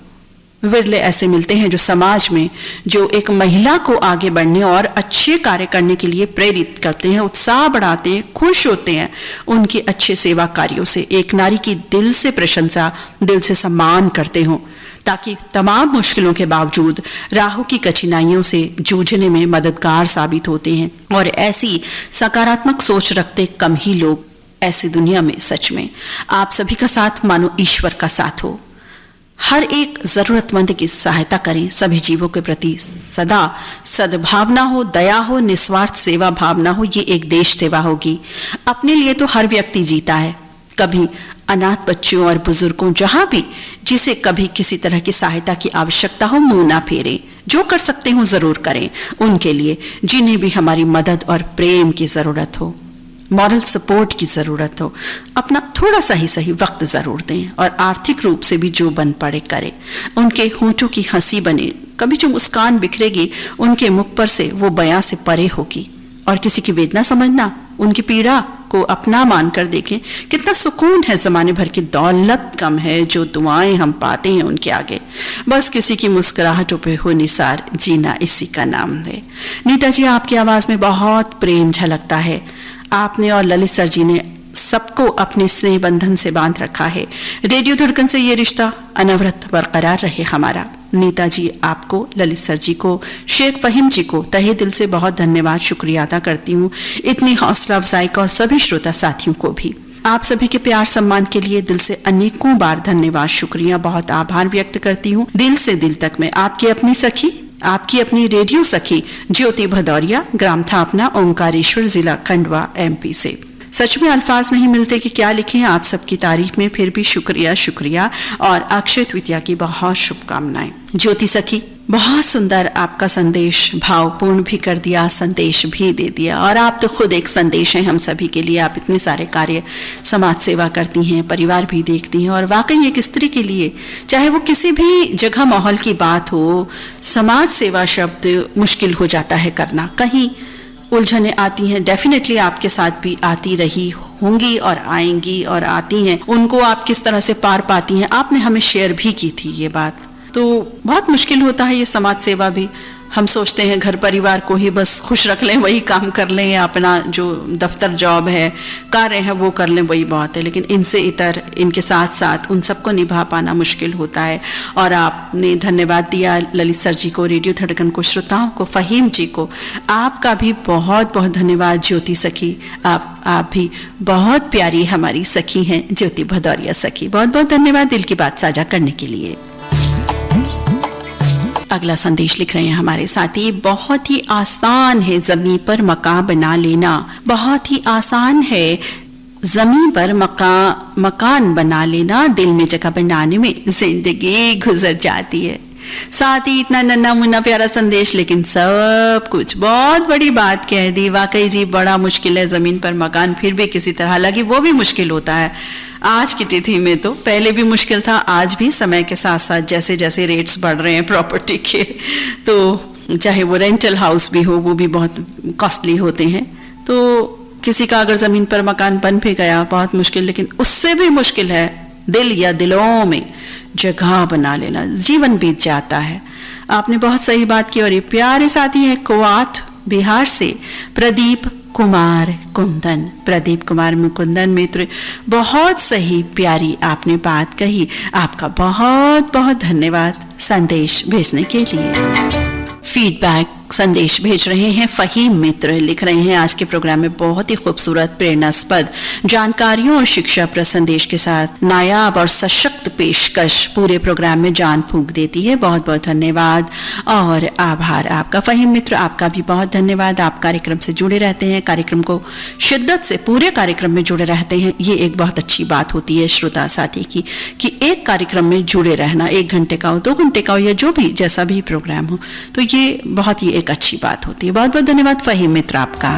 विरले ऐसे मिलते हैं जो समाज में जो एक महिला को आगे बढ़ने और अच्छे कार्य करने के लिए प्रेरित करते हैं, उत्साह बढ़ाते हैं, खुश होते हैं उनके अच्छे सेवा कार्यों से। एक नारी की दिल से प्रशंसा, दिल से सम्मान करते हो, ताकि तमाम मुश्किलों के बावजूद राहों की कठिनाइयों से जूझने में मददगार साबित होते हैं। और ऐसी सकारात्मक सोच रखते कम ही लोग ऐसी दुनिया में। सच में आप सभी का साथ मानो ईश्वर का साथ हो। हर एक जरूरतमंद की सहायता करें, सभी जीवों के प्रति सदा सद्भावना हो, दया हो, निस्वार्थ सेवा भावना हो, ये एक देश सेवा होगी। अपने लिए तो हर व्यक्ति जीता है, कभी अनाथ बच्चों और बुजुर्गों, जहां भी जिसे कभी किसी तरह की सहायता की आवश्यकता हो, मुंह ना फेरें, जो कर सकते हो जरूर करें उनके लिए, जिन्हें भी हमारी मदद और प्रेम की जरूरत हो, मॉरल सपोर्ट की जरूरत हो, अपना थोड़ा सा ही सही वक्त जरूर दें, और आर्थिक रूप से भी जो बन पड़े करें। उनके होंठों की हंसी बने, कभी जो मुस्कान बिखरेगी उनके मुख पर से वो बयां से परे होगी। और किसी की वेदना समझना, उनकी पीड़ा को अपना मानकर देखें, कितना सुकून है। जमाने भर की दौलत कम है जो दुआएं हम पाते हैं उनके आगे। बस किसी की मुस्कुराहटों पे हो निसार, जीना इसी का नाम है। नीता जी आपकी आवाज में बहुत प्रेम झलकता है। आपने और ललित सर जी ने सबको अपने स्नेह बंधन से बांध रखा है। रेडियो धड़कन से ये रिश्ता अनवरत बरकरार रहे हमारा। नीता जी आपको, ललित सर जी को, शेख फहीम जी को तहे दिल से बहुत धन्यवाद, शुक्रिया अदा करती हूँ, इतनी हौसला अफजाई का, और सभी श्रोता साथियों को भी। आप सभी के प्यार सम्मान के लिए दिल से अनेकों बार धन्यवाद, शुक्रिया, बहुत आभार व्यक्त करती हूँ दिल से दिल तक। मैं आपकी अपनी सखी, आपकी अपनी रेडियो सखी ज्योति भदौरिया, ग्राम थापना, ओंकारेश्वर, जिला खंडवा, MP से। सच में अल्फाज नहीं मिलते कि क्या लिखें आप सबकी तारीफ में, फिर भी शुक्रिया शुक्रिया और अक्षय तृतीया की बहुत शुभकामनाएं। ज्योति सखी, बहुत सुंदर आपका संदेश, भावपूर्ण भी कर दिया, संदेश भी दे दिया, और आप तो खुद एक संदेश हैं हम सभी के लिए। आप इतने सारे कार्य, समाज सेवा करती हैं, परिवार भी देखती हैं, और वाकई एक स्त्री के लिए चाहे वो किसी भी जगह माहौल की बात हो, समाज सेवा शब्द मुश्किल हो जाता है करना, कहीं उलझने आती हैं, डेफिनेटली आपके साथ भी आती रही होंगी और आएंगी और आती हैं। उनको आप किस तरह से पार पाती हैं, आपने हमें शेयर भी की थी ये बात। तो बहुत मुश्किल होता है ये समाज सेवा भी। हम सोचते हैं घर परिवार को ही बस खुश रख लें, वही काम कर लें, या अपना जो दफ्तर जॉब है, कार्य है वो कर लें, वही बहुत है। लेकिन इनसे इतर, इनके साथ साथ उन सबको निभा पाना मुश्किल होता है। और आपने धन्यवाद दिया ललित सर जी को, रेडियो धड़कन को, श्रोताओं को, फहीम जी को, आपका भी बहुत बहुत धन्यवाद। ज्योति सखी, आप भी बहुत प्यारी हमारी सखी हैं, ज्योति भदौरिया सखी, बहुत बहुत धन्यवाद दिल की बात साझा करने के लिए। अगला संदेश लिख रहे हैं हमारे साथी, बहुत ही आसान है जमीन पर मकान बना लेना, बहुत ही आसान है जमीन पर मकान बना लेना, दिल में जगह बनाने में जिंदगी गुजर जाती है। साथ ही इतना नन्हा मुन्ना प्यारा संदेश, लेकिन सब कुछ बहुत बड़ी बात कह दी। वाकई जी बड़ा मुश्किल है जमीन पर मकान, फिर भी किसी तरह, हालांकि वो भी मुश्किल होता है आज की तिथि में, तो पहले भी मुश्किल था, आज भी समय के साथ साथ जैसे जैसे रेट्स बढ़ रहे हैं प्रॉपर्टी के, तो चाहे वो रेंटल हाउस भी हो वो भी बहुत कॉस्टली होते हैं। तो किसी का अगर जमीन पर मकान बन भी गया बहुत मुश्किल, लेकिन उससे भी मुश्किल है दिल या दिलों में जगह बना लेना, जीवन बीत जाता है। आपने बहुत सही बात की। और ये प्यारे साथी है कुआत बिहार से प्रदीप कुमार कुंदन, प्रदीप कुमार मुकुंदन मित्र, बहुत सही प्यारी आपने बात कही, आपका बहुत बहुत धन्यवाद संदेश भेजने के लिए। फीडबैक संदेश भेज रहे हैं फहीम मित्र, लिख रहे हैं आज के प्रोग्राम में बहुत ही खूबसूरत, प्रेरणास्पद जानकारियों और शिक्षाप्रद संदेश के साथ नायाब और सशक्त पेशकश पूरे प्रोग्राम में जान फूंक देती है। बहुत बहुत धन्यवाद और आभार आपका फहीम मित्र, आपका भी बहुत धन्यवाद। आप कार्यक्रम से जुड़े रहते हैं, कार्यक्रम को शिद्दत से पूरे कार्यक्रम में जुड़े रहते हैं। ये एक बहुत अच्छी बात होती है श्रोता साथी की, कि एक कार्यक्रम में जुड़े रहना, 1 घंटे का हो, 2 घंटे का हो, या जो भी जैसा भी प्रोग्राम हो, तो ये बहुत ही एक अच्छी बात होती है। बहुत बहुत धन्यवाद फहीम मित्र आपका।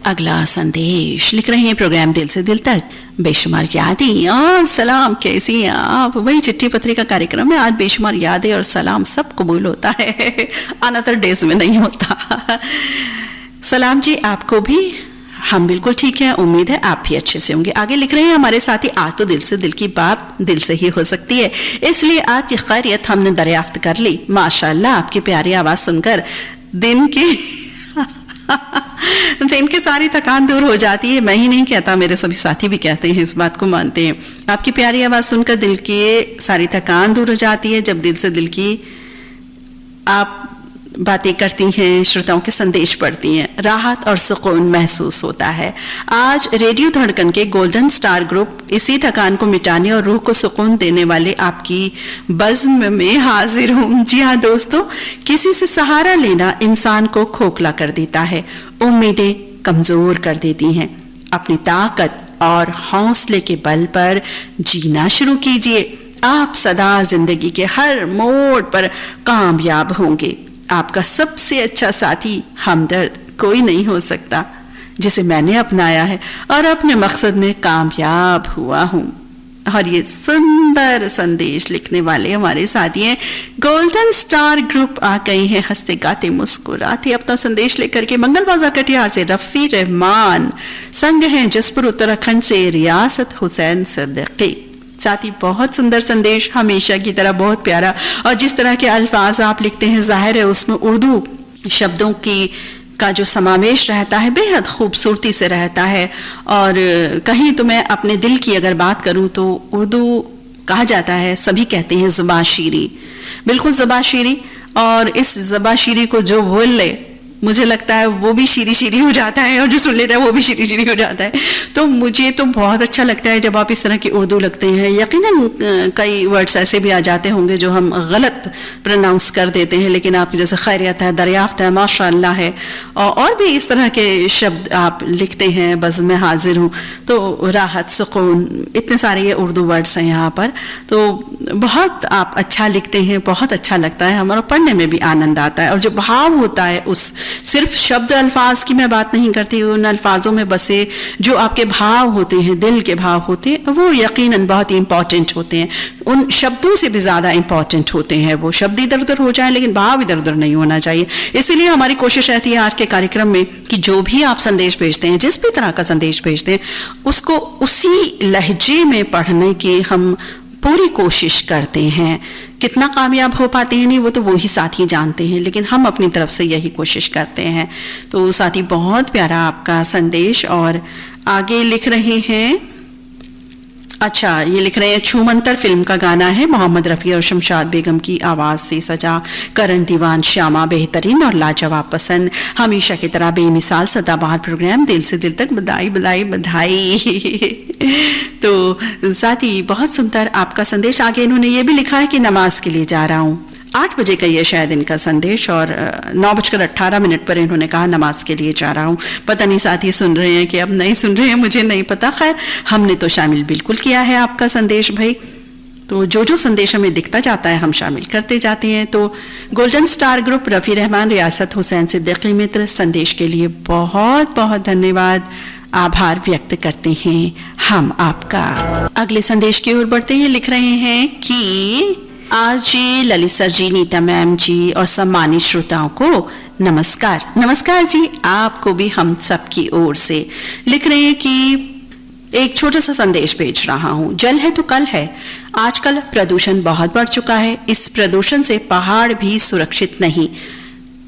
अगला संदेश लिख रहे हैं प्रोग्राम दिल से दिल तक, बेशुमार यादें और सलाम, कैसी हैं आप? वही चिट्ठी पत्री का कार्यक्रम है। आज बेशुमार यादें और सलाम सब कबूल होता है, अनदर डेज में नहीं होता। सलाम जी आपको भी, हम बिल्कुल ठीक है, उम्मीद है आप भी अच्छे से होंगे। आगे लिख रहे हैं हमारे साथी, आज तो दिल से दिल की बात दिल से ही हो सकती है, इसलिए आपकी खैरियत हमने दरियाफ्त कर ली। माशाल्लाह, आपकी प्यारी आवाज सुनकर दिन की सारी थकान दूर हो जाती है। मैं ही नहीं कहता, मेरे सभी साथी भी कहते हैं, इस बात को मानते हैं। आपकी प्यारी आवाज सुनकर दिल की सारी थकान दूर हो जाती है। जब दिल से दिल की आप बातें करती हैं, श्रोताओं के संदेश पढ़ती हैं, राहत और सुकून महसूस होता है। आज रेडियो धड़कन के गोल्डन स्टार ग्रुप इसी थकान को मिटाने और रूह को सुकून देने वाले आपकी बज़्म में हाजिर हूँ। जी हाँ दोस्तों, किसी से सहारा लेना इंसान को खोखला कर देता है, उम्मीदें कमजोर कर देती हैं। अपनी ताकत और हौसले के बल पर जीना शुरू कीजिए। आप सदा जिंदगी के हर मोड़ पर कामयाब होंगे। आपका सबसे अच्छा साथी हमदर्द कोई नहीं हो सकता, जिसे मैंने अपनाया है और अपने मकसद में कामयाब हुआ हूँ। और ये सुंदर संदेश लिखने वाले हमारे साथी हैं गोल्डन स्टार ग्रुप आ गए हैं, हंसते गाते मुस्कुराते अपना संदेश लेकर के। मंगल बाजार कटिहार से रफी रहमान संग हैं, जसपुर उत्तराखंड से रियासत हुसैन सिद्दीकी। साथ ही बहुत सुंदर संदेश, हमेशा की तरह बहुत प्यारा, और जिस तरह के अल्फाज आप लिखते हैं जाहिर है उसमें उर्दू शब्दों का जो समावेश रहता है बेहद खूबसूरती से रहता है। और कहीं तो मैं अपने दिल की अगर बात करूं तो उर्दू कहा जाता है, सभी कहते हैं ज़बाशीरी, बिल्कुल ज़बाशीरी। और इस ज़बाशीरी को जो बोल ले मुझे लगता है वो भी शीरी शीरी हो जाता है और जो सुन लेता है वो भी शीरी शीरी हो जाता है। तो मुझे तो बहुत अच्छा लगता है जब आप इस तरह की उर्दू लगते हैं। यकीनन कई वर्ड्स ऐसे भी आ जाते होंगे जो हम गलत प्रोनाउंस कर देते हैं, लेकिन आप जैसे खैरियत है, दरियाफ्त है, माशाअल्लाह है, और भी इस तरह के शब्द आप लिखते हैं, बस मैं हाजिर हूँ, तो राहत, सुकून, इतने सारे ये उर्दू वर्ड्स हैं यहाँ पर। तो बहुत आप अच्छा लिखते हैं, बहुत अच्छा लगता है, हमारा पढ़ने में भी आनंद आता है। और जो भाव होता है, उस सिर्फ शब्द अल्फाज की मैं बात नहीं करती, उन अल्फाजों में बसे जो आपके भाव होते हैं, दिल के भाव होते हैं, वो यकीनन बहुत ही इंपॉर्टेंट होते हैं। उन शब्दों से भी ज्यादा इंपॉर्टेंट होते हैं। वो शब्द इधर उधर हो जाए लेकिन भाव इधर उधर नहीं होना चाहिए। इसीलिए हमारी कोशिश रहती है आज के कार्यक्रम में कि जो भी आप संदेश भेजते हैं, जिस भी तरह का संदेश भेजते हैं, उसको उसी लहजे में पढ़ने की हम पूरी कोशिश करते हैं। कितना कामयाब हो पाते हैं नहीं, वो तो वो ही साथी जानते हैं, लेकिन हम अपनी तरफ से यही कोशिश करते हैं। तो साथी, बहुत प्यारा आपका संदेश। और आगे लिख रहे हैं, अच्छा ये लिख रहे हैं, छूमंतर फिल्म का गाना है, मोहम्मद रफ़ी और शमशाद बेगम की आवाज़ से सजा, करण दीवान, श्यामा बेहतरीन और लाजवाब पसंद, हमेशा की तरह बेमिसाल सदाबहार प्रोग्राम, दिल से दिल तक, बधाई बधाई बधाई। तो साथी, बहुत सुंदर आपका संदेश। आगे इन्होंने ये भी लिखा है कि नमाज के लिए जा रहा हूँ। 8 बजे का ये शायद इनका संदेश, और 9:18 पर इन्होंने कहा नमाज के लिए जा रहा हूँ। पता नहीं साथी सुन रहे हैं कि अब नहीं सुन रहे हैं, मुझे नहीं पता। खैर, हमने तो शामिल बिल्कुल किया है आपका संदेश भाई। तो जो जो संदेश हमें दिखता जाता है हम शामिल करते जाते हैं। तो golden star group, Rafi Rahman, रियासत हुसैन सिद्दीकी मित्र, संदेश के लिए बहुत बहुत धन्यवाद, आभार व्यक्त करते हैं हम आपका। अगले संदेश की ओर बढ़ते हैं। लिख रहे हैं कि आरजी ललित सर जी, नीता मैम जी और सम्मानित श्रोताओं को नमस्कार। नमस्कार जी, आपको भी हम सबकी ओर से। लिख रहे हैं कि एक छोटा सा संदेश भेज रहा हूँ। जल है तो कल है। आजकल प्रदूषण बहुत बढ़ चुका है। इस प्रदूषण से पहाड़ भी सुरक्षित नहीं,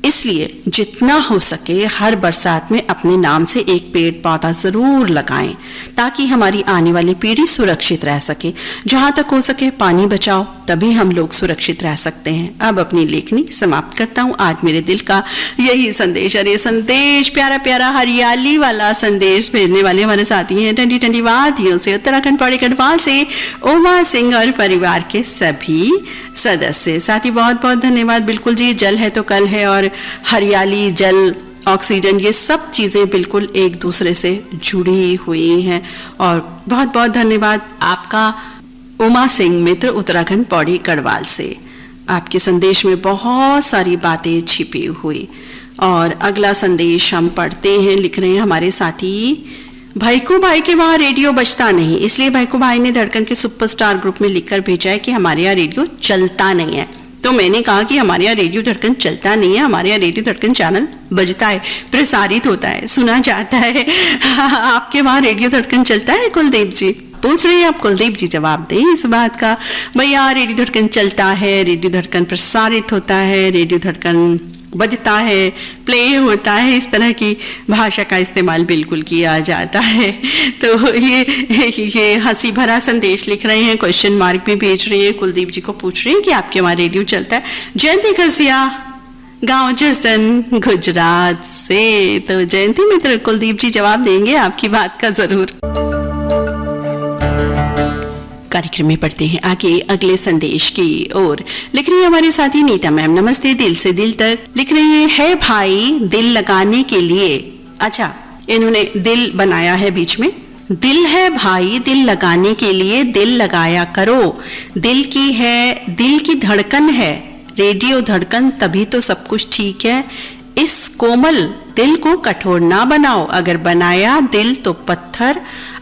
इसलिए जितना हो सके हर बरसात में अपने नाम से एक पेड़ पौधा जरूर लगाएं, ताकि हमारी आने वाली पीढ़ी सुरक्षित रह सके। जहां तक हो सके पानी बचाओ, तभी हम लोग सुरक्षित रह सकते हैं। अब अपनी लेखनी समाप्त करता हूँ। आज मेरे दिल का यही संदेश, और ये संदेश प्यारा प्यारा हरियाली वाला संदेश भेजने वाले हमारे साथी हैं ठंडी ठंडी वादियों से, उत्तराखंड पौड़ी गढ़वाल से उमा सिंह और परिवार के सभी सदस्य। साथी, बहुत बहुत धन्यवाद। बिल्कुल जी, जल है तो कल है, और हरियाली, जल, ऑक्सीजन, ये सब चीजें बिल्कुल एक दूसरे से जुड़ी हुई हैं। और बहुत बहुत धन्यवाद आपका उमा सिंह मित्र, उत्तराखंड पौड़ी गढ़वाल से। आपके संदेश में बहुत सारी बातें छिपी हुई। और अगला संदेश हम पढ़ते हैं। लिख रहे हैं हमारे साथी, भाईको भाई के वहाँ रेडियो बजता नहीं, इसलिए भाईको भाई ने धड़कन के सुपरस्टार ग्रुप में लिखकर भेजा है कि हमारे यहाँ रेडियो चलता नहीं है। तो मैंने कहा कि हमारे यहाँ रेडियो धड़कन चलता नहीं है, हमारे यहाँ रेडियो धड़कन चैनल बजता है, प्रसारित होता है, सुना जाता है। आपके वहाँ रेडियो धड़कन चलता है कुलदीप जी? पूछ रहे हैं आप। कुलदीप जी जवाब दें इस बात का। भैया, रेडियो धड़कन चलता है, रेडियो धड़कन प्रसारित होता है, रेडियो धड़कन बजता है, प्ले होता है, इस तरह की भाषा का इस्तेमाल बिल्कुल किया जाता है। तो ये हंसी भरा संदेश लिख रहे हैं, क्वेश्चन मार्क भी भेज रहे हैं, कुलदीप जी को पूछ रहे हैं कि आपके वहाँ रेडियो चलता है। जयंती खसिया, गांव जसन, गुजरात से। तो जयंती मित्र, कुलदीप जी जवाब देंगे आपकी बात का जरूर। कार्यक्रम में पढ़ते हैं आगे अगले संदेश की ओर। लिख रही है हमारे साथी नीता मैम, नमस्ते दिल से दिल तक। लिख रही है भाई दिल लगाने के लिए। अच्छा, इन्होंने दिल बनाया है बीच में। दिल है भाई दिल लगाने के लिए, दिल लगाया करो। दिल की है, दिल की धड़कन है, रेडियो धड़कन, तभी तो सब कुछ ठीक है। इस कोमल दिल को कठोर ना बनाओ, अगर बनाया दिल तो पत्थर।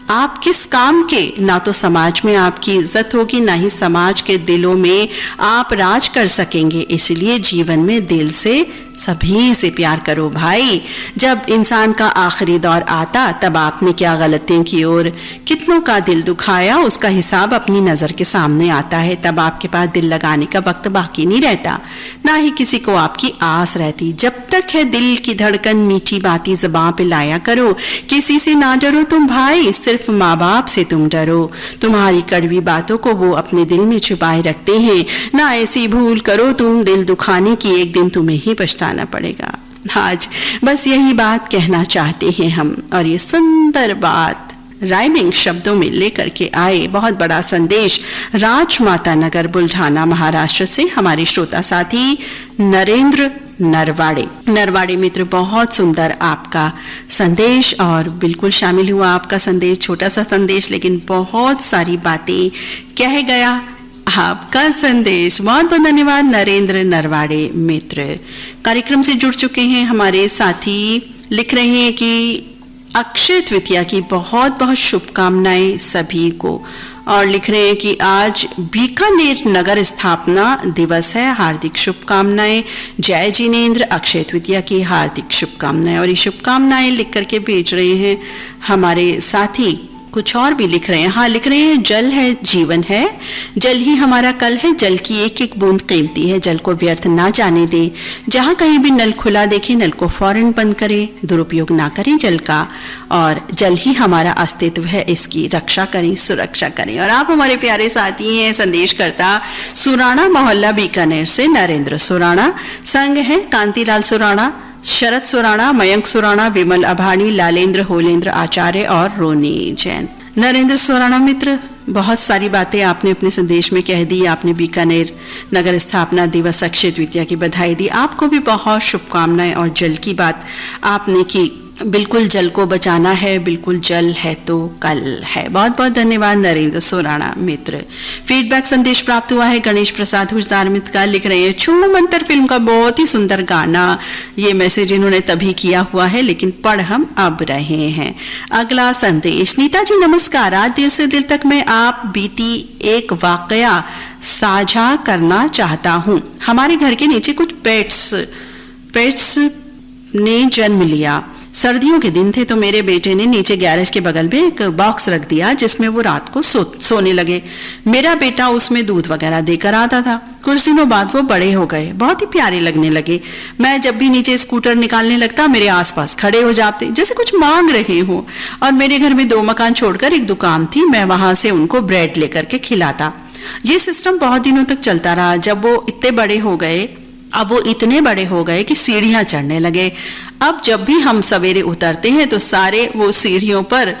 आप किस काम के? ना तो समाज में आपकी इज्जत होगी, ना ही समाज के दिलों में आप राज कर सकेंगे। इसलिए जीवन में दिल से सभी से प्यार करो भाई। जब इंसान का आखिरी दौर आता, तब आपने क्या गलतियां की और कितनों का दिल दुखाया, उसका हिसाब अपनी नजर के सामने आता है। तब आपके पास दिल लगाने का वक्त बाकी नहीं रहता, ना ही किसी को आपकी आस रहती। जब तक है दिल की धड़कन, मीठी बातें ज़बां पे लाया करो। किसी से ना डरो तुम भाई, सिर्फ माँ बाप से तुम डरो। तुम्हारी कड़वी बातों को वो अपने दिल में छुपाए रखते हैं। ना ऐसी भूल करो तुम दिल दुखाने की, एक दिन तुम्हें ही पछताना पड़ेगा। आज बस यही बात कहना चाहते हैं हम, और ये सुंदर बात राइमिंग शब्दों में लेकर के आए बहुत बड़ा संदेश राजमाता नगर बुल्ढाना महाराष्ट्र से हमारे श्रोता साथी नरेंद्र नरवाड़े मित्र। बहुत सुंदर आपका संदेश, और बिल्कुल शामिल हुआ आपका संदेश, छोटा सा संदेश लेकिन बहुत सारी बातें कह गया आपका संदेश। बहुत बहुत धन्यवाद नरेंद्र नरवाड़े मित्र। कार्यक्रम से जुड़ चुके हैं हमारे साथी, लिख रहे हैं कि अक्षय तृतीया की बहुत बहुत शुभकामनाएं सभी को, और लिख रहे हैं कि आज बीकानेर नगर स्थापना दिवस है, हार्दिक शुभकामनाएं। जय जिनेंद्र, अक्षय तृतीया की हार्दिक शुभकामनाएं। और ये शुभकामनाएं लिख करके भेज रहे हैं हमारे साथी। कुछ और भी लिख रहे हैं, हाँ लिख रहे हैं जल है जीवन है, जल ही हमारा कल है, जल की एक एक बूंद कीमती है, जल को व्यर्थ ना जाने दें। जहां कहीं भी नल खुला देखें, नल को फौरन बंद करें, दुरुपयोग ना करें जल का, और जल ही हमारा अस्तित्व है, इसकी रक्षा करें, सुरक्षा करें। और आप हमारे प्यारे साथी हैं संदेशकर्ता सुराणा मोहल्ला बीकानेर से नरेंद्र सुराणा, संग है कांतिलाल सुराणा, शरद सुराणा, मयंक सुराणा, विमल अभानी, लालेंद्र होलेंद्र आचार्य और रोनी जैन। नरेंद्र सुराणा मित्र, बहुत सारी बातें आपने अपने संदेश में कह दी। आपने बीकानेर नगर स्थापना दिवस अक्षय तृतीया की बधाई दी, आपको भी बहुत शुभकामनाएं। और जल की बात आपने की, बिल्कुल जल को बचाना है, बिल्कुल जल है तो कल है। बहुत बहुत धन्यवाद नरेंद्र सोराणा मित्र। फीडबैक संदेश प्राप्त हुआ है गणेश प्रसाद हुजदार मित्र का, लिख रहे हैं छू मंतर फिल्म का बहुत ही सुंदर गाना। ये मैसेज इन्होंने तभी किया हुआ है लेकिन पढ़ हम अब रहे हैं। अगला संदेश, नीता जी नमस्कार, आज दिल से दिल तक मैं आप बीती एक वाकया साझा करना चाहता हूँ। हमारे घर के नीचे कुछ पेट्स ने जन्म लिया। सर्दियों के दिन थे तो मेरे बेटे ने नीचे गैरेज के बगल में एक बॉक्स रख दिया जिसमें वो रात को सोने लगे। मेरा बेटा उसमें दूध वगैरह देकर आता था। कुछ दिनों बाद वो बड़े हो गए, बहुत ही प्यारे लगने लगे। मैं जब भी नीचे स्कूटर निकालने लगता मेरे आसपास खड़े हो जाते जैसे कुछ मांग रहे हो। और मेरे घर में 2 मकान छोड़कर एक दुकान थी, मैं वहां से उनको ब्रेड लेकर के खिलाता। ये सिस्टम बहुत दिनों तक चलता रहा। जब वो इतने बड़े हो गए, अब वो इतने बड़े हो गए कि सीढ़ियां चढ़ने लगे। अब जब भी हम सवेरे उतरते हैं तो सारे वो सीढ़ियों पर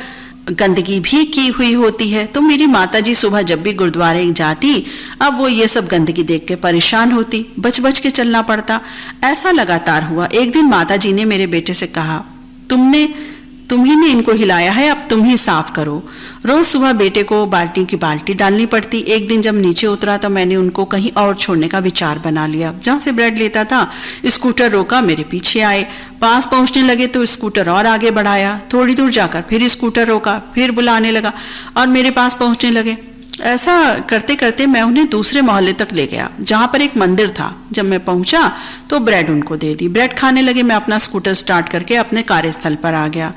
गंदगी भी की हुई होती है। तो मेरी माताजी सुबह जब भी गुरुद्वारे जाती, अब वो ये सब गंदगी देख के परेशान होती, बच बच के चलना पड़ता। ऐसा लगातार हुआ। एक दिन माताजी ने मेरे बेटे से कहा, तुम ही ने इनको हिलाया है, अब तुम ही साफ करो। रोज सुबह बेटे को बाल्टी की बाल्टी डालनी पड़ती। एक दिन जब नीचे उतरा तो मैंने उनको कहीं और छोड़ने का विचार बना लिया। जहां से ब्रेड लेता था स्कूटर रोका, मेरे पीछे आए। पास पहुंचने लगे तो स्कूटर और आगे बढ़ाया। थोड़ी दूर जाकर फिर स्कूटर रोका, फिर बुलाने लगा और मेरे पास पहुंचने लगे। ऐसा करते करते मैं उन्हें दूसरे मोहल्ले तक ले गया जहां पर एक मंदिर था। जब मैं पहुंचा तो ब्रेड उनको दे दी। ब्रेड खाने लगे। मैं अपना स्कूटर स्टार्ट करके अपने कार्यस्थल पर आ गया।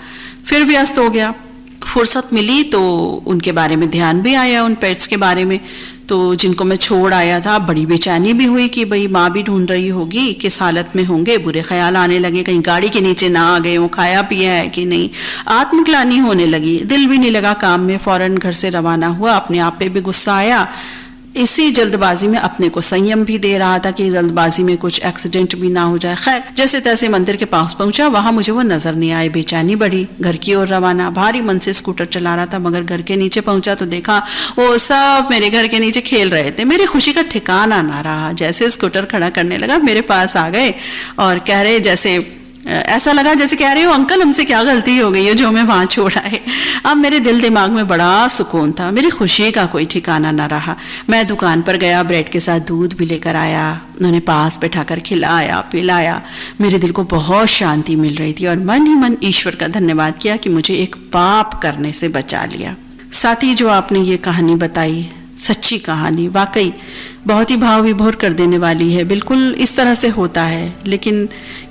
फिर व्यस्त हो गया। फुर्सत मिली तो उनके बारे में ध्यान भी आया, उन पेट्स के बारे में, तो जिनको मैं छोड़ आया था। बड़ी बेचैनी भी हुई कि भाई माँ भी ढूंढ रही होगी, किस हालत में होंगे। बुरे ख्याल आने लगे, कहीं गाड़ी के नीचे ना आ गए हो, खाया पिया है कि नहीं। आत्मग्लानि होने लगी, दिल भी नहीं लगा काम में। फौरन घर से रवाना हुआ। अपने आप पे भी गुस्सा आया। इसी जल्दबाजी में अपने को संयम भी दे रहा था कि जल्दबाजी में कुछ एक्सीडेंट भी ना हो जाए। खैर जैसे तैसे मंदिर के पास पहुंचा। वहां मुझे वो नजर नहीं आए। बेचैनी बढ़ी। घर की ओर रवाना। भारी मन से स्कूटर चला रहा था, मगर घर के नीचे पहुंचा तो देखा वो सब मेरे घर के नीचे खेल रहे थे। मेरी खुशी का ठिकाना ना रहा। जैसे स्कूटर खड़ा करने लगा मेरे पास आ गए और कह रहे, जैसे ऐसा लगा जैसे कह रहे हो अंकल हमसे क्या गलती हो गई है जो हमें वहां छोड़ा है। अब मेरे दिल दिमाग में बड़ा सुकून था। मेरी खुशी का कोई ठिकाना ना रहा। मैं दुकान पर गया, ब्रेड के साथ दूध भी लेकर आया। उन्होंने पास बैठाकर खिलाया पिलाया। मेरे दिल को बहुत शांति मिल रही थी और मन ही मन ईश्वर का धन्यवाद किया कि मुझे एक पाप करने से बचा लिया। साथ ही जो आपने ये कहानी बताई, सच्ची कहानी, वाकई बहुत ही भाव विभोर कर देने वाली है। बिल्कुल इस तरह से होता है। लेकिन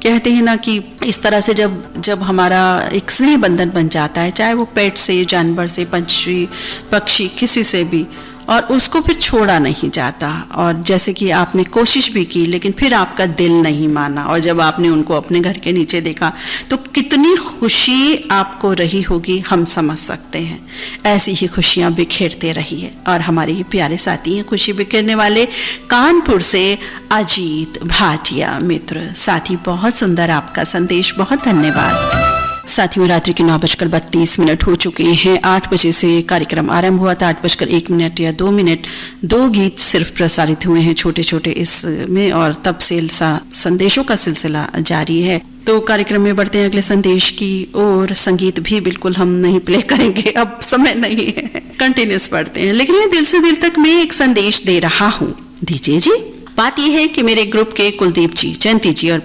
कहते हैं ना कि इस तरह से जब हमारा एक स्नेह बंधन बन जाता है, चाहे वो पेट से, जानवर से, पक्षी किसी से भी, और उसको फिर छोड़ा नहीं जाता। और जैसे कि आपने कोशिश भी की लेकिन फिर आपका दिल नहीं माना, और जब आपने उनको अपने घर के नीचे देखा तो कितनी खुशी आपको रही होगी, हम समझ सकते हैं। ऐसी ही खुशियां बिखेरते रहिए। और हमारे ये प्यारे साथी हैं खुशी बिखेरने वाले कानपुर से अजीत भाटिया मित्र। साथी बहुत सुंदर आपका संदेश, बहुत धन्यवाद। साथियों, रात्रि के 9:32 हो चुके हैं। 8 बजे से कार्यक्रम आरंभ हुआ था। 8:01 या 2 मिनट 2 गीत सिर्फ प्रसारित हुए हैं छोटे छोटे इसमें, और तब से संदेशों का सिलसिला जारी है। तो कार्यक्रम में बढ़ते हैं अगले संदेश की ओर। संगीत भी बिल्कुल हम नहीं प्ले करेंगे, अब समय नहीं है, कंटिन्यूस पढ़ते हैं। लेकिन ये दिल से दिल तक मैं एक संदेश दे रहा हूँ, दीजिए जी। बात यह है कि मेरे ग्रुप के कुलदीप जी, जयंती जी और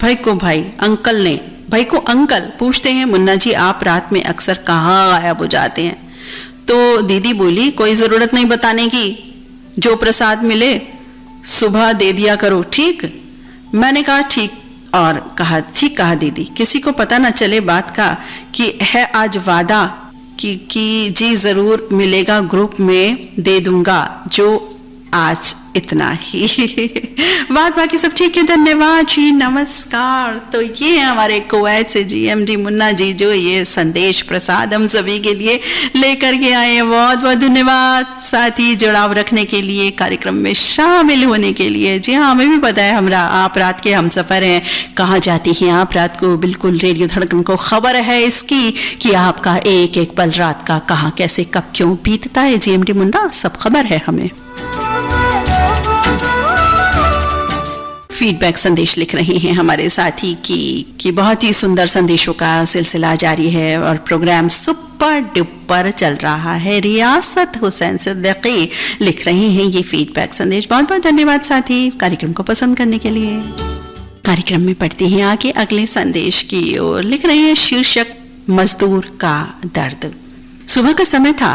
भाई को अंकल पूछते हैं, मुन्ना जी आप रात में अक्सर कहाँ गायब हो जाते हैं? तो दीदी बोली, कोई जरूरत नहीं बताने की, जो प्रसाद मिले सुबह दे दिया करो, ठीक? मैंने कहा ठीक, और कहा ठीक कहा दीदी, किसी को पता ना चले बात का कि है आज वादा कि जी जरूर मिलेगा, ग्रुप में दे दूंगा, जो आज इतना ही। बाकी सब ठीक है, धन्यवाद जी, नमस्कार। तो ये हमारे कुवैत से GMD मुन्ना जी जो ये संदेश प्रसाद हम सभी के लिए लेकर के आए हैं, बहुत बहुत धन्यवाद। साथ ही जुड़ाव रखने के लिए, कार्यक्रम में शामिल होने के लिए। जी हाँ, हमें भी पता है आप रात के हम सफर हैं, कहाँ जाती हैं आप रात को, बिल्कुल रेडियो धड़कन को खबर है इसकी कि आपका एक एक पल रात का कहाँ कैसे कब क्यों बीतता है। GMD मुन्ना सब खबर है हमें। फीडबैक संदेश लिख रहे हैं हमारे साथी कि बहुत ही सुंदर संदेशों का सिलसिला जारी है और प्रोग्राम सुपर डुपर चल रहा है। रियासत हुसैन सिद्दीकी लिख रहे हैं ये फीडबैक संदेश, बहुत बहुत धन्यवाद साथी कार्यक्रम को पसंद करने के लिए। कार्यक्रम में पढ़ते हैं आगे अगले संदेश की ओर। लिख रहे हैं शीर्षक मजदूर का दर्द। सुबह का समय था,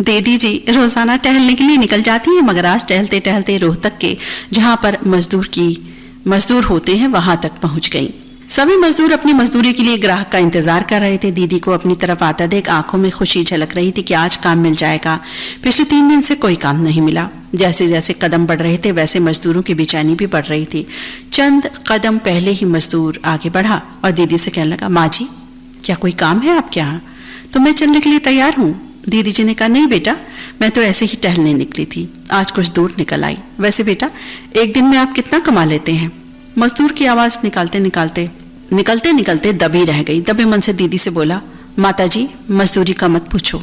दीदी जी रोजाना टहलने के लिए निकल जाती है, मगर आज टहलते टहलते रोहतक के जहां पर मजदूर होते हैं वहां तक पहुंच गई। सभी मजदूर अपनी मजदूरी के लिए ग्राहक का इंतजार कर रहे थे। दीदी को अपनी तरफ आता देख आंखों में खुशी झलक रही थी कि आज काम मिल जाएगा। पिछले 3 दिन से कोई काम नहीं मिला। जैसे जैसे कदम बढ़ रहे थे वैसे मजदूरों की बेचैनी भी बढ़ रही थी। चंद कदम पहले ही मजदूर आगे बढ़ा और दीदी से कहने लगा, माँ जी क्या कोई काम है आपके यहाँ? तो मैं चलने के लिए तैयार हूँ। दीदी जी ने कहा, नहीं बेटा, मैं तो ऐसे ही टहलने निकली थी, आज कुछ दूर निकल आई। वैसे बेटा एक दिन में आप कितना कमा लेते हैं? मजदूर की आवाज निकालते निकलते दबी रह गई। दबे मन से दीदी से बोला, माता जी मजदूरी का मत पूछो,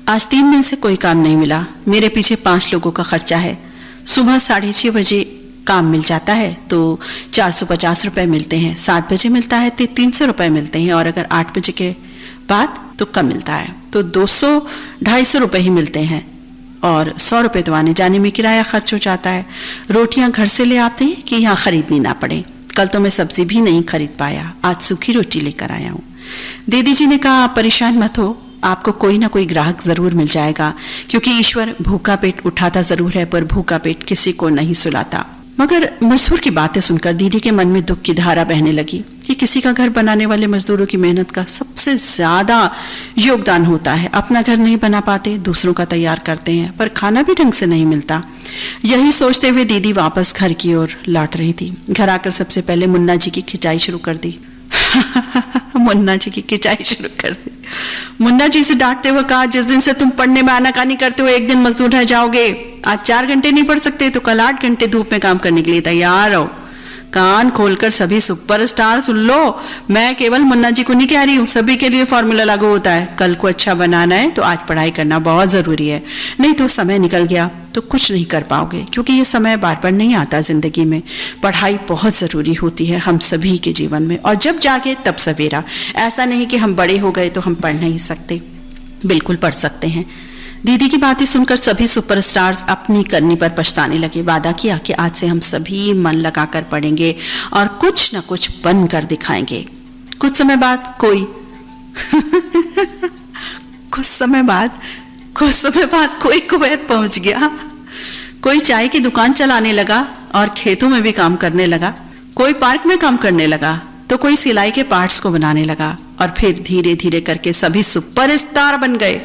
आज 3 दिन से कोई काम नहीं मिला। मेरे पीछे 5 लोगों का खर्चा है। सुबह 6:30 बजे काम मिल जाता है तो 450 रुपए मिलते हैं, 7 बजे मिलता है तो 300 रुपए मिलते हैं, और अगर 8 बजे के बाद तो कम मिलता है तो 200-250 रुपए ही मिलते हैं, और 100 रुपए तो आने जाने में किराया खर्च हो जाता है। रोटियां घर से ले आते हैं कि यहाँ खरीदनी ना पड़े। कल तो मैं सब्जी भी नहीं खरीद पाया, आज सूखी रोटी लेकर आया हूँ। दीदी जी ने कहा, आप परेशान मत हो, आपको कोई ना कोई ग्राहक जरूर मिल जाएगा, क्योंकि ईश्वर भूखा पेट उठाता जरूर है पर भूखा पेट किसी को नहीं सुलाता। मगर मजदूर की बातें सुनकर दीदी के मन में दुख की धारा बहने लगी कि किसी का घर बनाने वाले मजदूरों की मेहनत का सबसे ज्यादा योगदान होता है। अपना घर नहीं बना पाते, दूसरों का तैयार करते हैं, पर खाना भी ढंग से नहीं मिलता। यही सोचते हुए दीदी वापस घर की ओर लौट रही थी। घर आकर सबसे पहले मुन्ना जी की खिंचाई शुरू कर दी। मुन्ना जी से डांटते हुए कहा, जिस दिन से तुम पढ़ने में आनाकानी करते हो एक दिन मजदूर रह जाओगे। आज 4 घंटे नहीं पढ़ सकते तो कल 8 घंटे धूप में काम करने के लिए तैयार हो। कान खोलकर सभी सुपरस्टार सुन लो, मैं केवल मुन्ना जी को नहीं कह रही हूँ, सभी के लिए फॉर्मूला लागू होता है। कल को अच्छा बनाना है तो आज पढ़ाई करना बहुत जरूरी है, नहीं तो समय निकल गया तो कुछ नहीं कर पाओगे, क्योंकि ये समय बार बार नहीं आता जिंदगी में। पढ़ाई बहुत जरूरी होती है हम सभी के जीवन में, और जब जागे तब सवेरा। ऐसा नहीं कि हम बड़े हो गए तो हम पढ़ नहीं सकते, बिल्कुल पढ़ सकते हैं। दीदी की बातें सुनकर सभी सुपरस्टार्स अपनी करनी पर पछताने लगे। वादा किया कि आज से हम सभी मन लगाकर पढ़ेंगे और कुछ न कुछ बन कर दिखाएंगे। कुछ समय बाद कोई कुवैत पहुंच गया। कोई चाय की दुकान चलाने लगा और खेतों में भी काम करने लगा। कोई पार्क में काम करने लगा तो कोई सिलाई के पार्ट्स को बनाने लगा। और फिर धीरे धीरे करके सभी सुपरस्टार बन गए,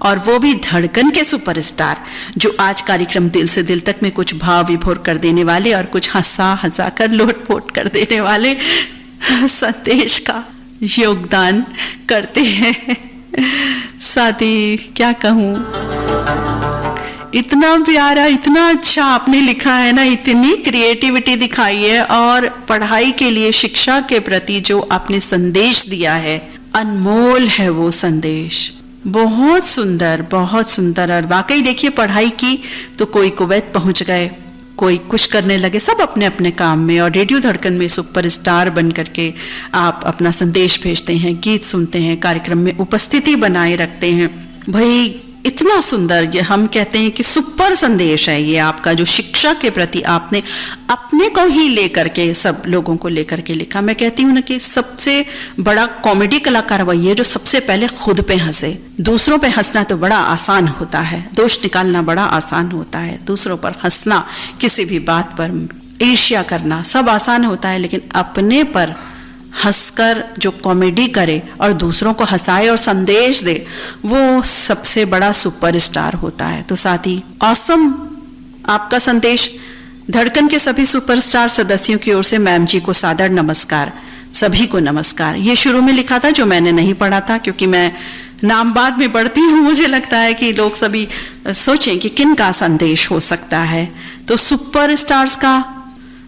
और वो भी धड़कन के सुपरस्टार, जो आज कार्यक्रम दिल से दिल तक में कुछ भाव विभोर कर देने वाले और कुछ हंसा हंसा कर लोटपोट कर देने वाले संदेश का योगदान करते हैं। साथ ही क्या कहूँ, इतना प्यारा, इतना अच्छा आपने लिखा है ना, इतनी क्रिएटिविटी दिखाई है, और पढ़ाई के लिए, शिक्षा के प्रति जो आपने संदेश दिया है, अनमोल है वो संदेश। बहुत सुंदर, बहुत सुंदर। और वाकई देखिए, पढ़ाई की तो कोई कुवैत पहुंच गए, कोई कुछ करने लगे, सब अपने अपने काम में, और रेडियो धड़कन में सुपरस्टार बन करके आप अपना संदेश भेजते हैं, गीत सुनते हैं, कार्यक्रम में उपस्थिति बनाए रखते हैं। भाई इतना सुंदर, ये हम कहते हैं कि सुपर संदेश है ये आपका, जो शिक्षा के प्रति आपने अपने को ही लेकर के, सब लोगों को लेकर के लिखा। मैं कहती हूँ ना कि सबसे बड़ा कॉमेडी कलाकार वही है जो सबसे पहले खुद पे हंसे। दूसरों पे हंसना तो बड़ा आसान होता है, दोष निकालना बड़ा आसान होता है, दूसरों पर हंसना, किसी भी बात पर ईर्ष्या करना सब आसान होता है, लेकिन अपने पर हंसकर जो कॉमेडी करे और दूसरों को हंसाए और संदेश दे, वो सबसे बड़ा सुपरस्टार होता है। तो साथ ही ऑसम आपका संदेश। धड़कन के सभी सुपरस्टार सदस्यों की ओर से मैम जी को सादर नमस्कार, सभी को नमस्कार। ये शुरू में लिखा था जो मैंने नहीं पढ़ा था, क्योंकि मैं नाम बाद में पढ़ती हूँ, मुझे लगता है कि लोग सभी सोचें कि किन का संदेश हो सकता है। तो सुपरस्टार्स का,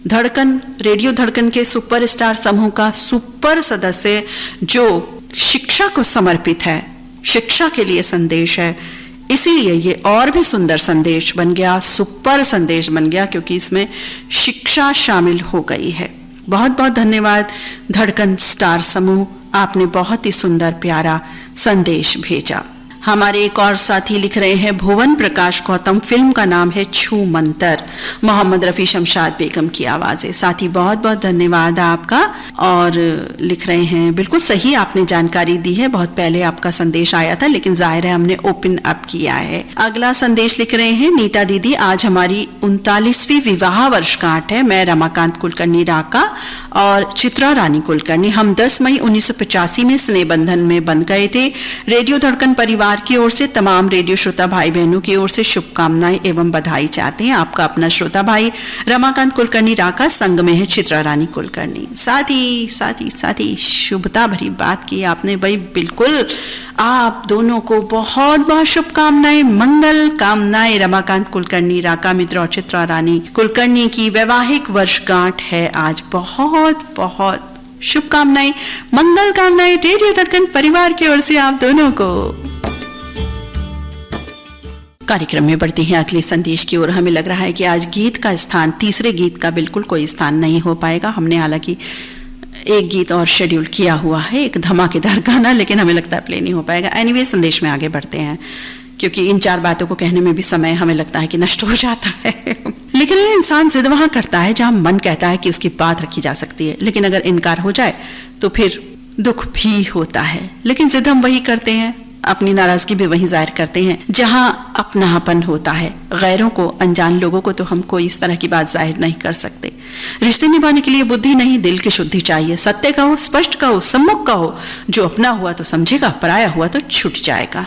धड़कन, रेडियो धड़कन के सुपरस्टार समूह का सुपर सदस्य जो शिक्षा को समर्पित है, शिक्षा के लिए संदेश है, इसीलिए ये और भी सुंदर संदेश बन गया, सुपर संदेश बन गया, क्योंकि इसमें शिक्षा शामिल हो गई है। बहुत बहुत धन्यवाद धड़कन स्टार समूह, आपने बहुत ही सुंदर प्यारा संदेश भेजा। हमारे एक और साथी लिख रहे हैं, भुवन प्रकाश गौतम, फिल्म का नाम है छू मंतर, मोहम्मद रफी शमशाद बेगम की आवाज़ है। साथी बहुत बहुत धन्यवाद आपका। और लिख रहे हैं, बिल्कुल सही आपने जानकारी दी है, बहुत पहले आपका संदेश आया था, लेकिन जाहिर है हमने ओपन अप किया है। अगला संदेश लिख रहे हैं, नीता दीदी, आज हमारी 39वीं विवाह वर्षगांठ है। मैं रमाकांत कुलकर्णी राका और चित्रा रानी कुलकर्णी, हम 10 मई 1985 में स्नेह बंधन में बंध गए थे। रेडियो धड़कन परिवार की ओर से तमाम रेडियो श्रोता भाई बहनों की ओर से शुभकामनाएं एवं बधाई चाहते हैं। आपका अपना श्रोता भाई रमाकांत कुलकर्णी राका, संग में है चित्रा रानी कुलकर्णी। साथ ही शुभता भरी बात की आपने भाई, बिल्कुल आप दोनों को बहुत बहुत शुभकामनाएं, मंगल कामनाएं। रमाकांत कुलकर्णी राका मित्र और चित्रा रानी कुलकर्णी की वैवाहिक वर्षगांठ है आज, बहुत बहुत शुभकामनाएं, मंगल कामनाएं रेडियो धड़कन परिवार की ओर से आप दोनों को। कार्यक्रम में बढ़ते हैं अगले संदेश की ओर। हमें लग रहा है कि आज गीत का स्थान, तीसरे गीत का बिल्कुल कोई स्थान नहीं हो पाएगा। हमने हालांकि एक गीत और शेड्यूल किया हुआ है, एक धमाकेदार गाना, लेकिन हमें लगता है प्ले नहीं हो पाएगा। एनीवे, संदेश में आगे बढ़ते हैं, क्योंकि इन चार बातों को कहने में भी समय हमें लगता है कि नष्ट हो जाता है। लेकिन ये इंसान जिद वहां करता है जहां मन कहता है कि उसकी बात रखी जा सकती है, लेकिन अगर इनकार हो जाए तो फिर दुख भी होता है। लेकिन जिद हम वही करते हैं, अपनी नाराजगी भी वहीं जाहिर करते हैं जहां अपनापन होता है। गैरों को, अनजान लोगों को तो हम कोई इस तरह की बात जाहिर नहीं कर सकते। रिश्ते निभाने के लिए बुद्धि नहीं, दिल की शुद्धि चाहिए। सत्य कहो, स्पष्ट कहो, सम्मुख कहो। जो अपना हुआ तो समझेगा, पराया हुआ तो छूट जाएगा।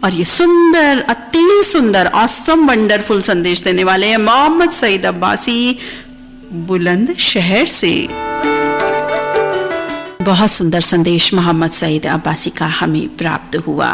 और ये सुंदर, अति सुंदर, ऑसम, वंडरफुल संदेश देने वाले हैं मोहम्मद सईद अब्बासी, बुलंद शहर से। बहुत सुंदर संदेश मोहम्मद सईद अब्बासी का हमें प्राप्त हुआ।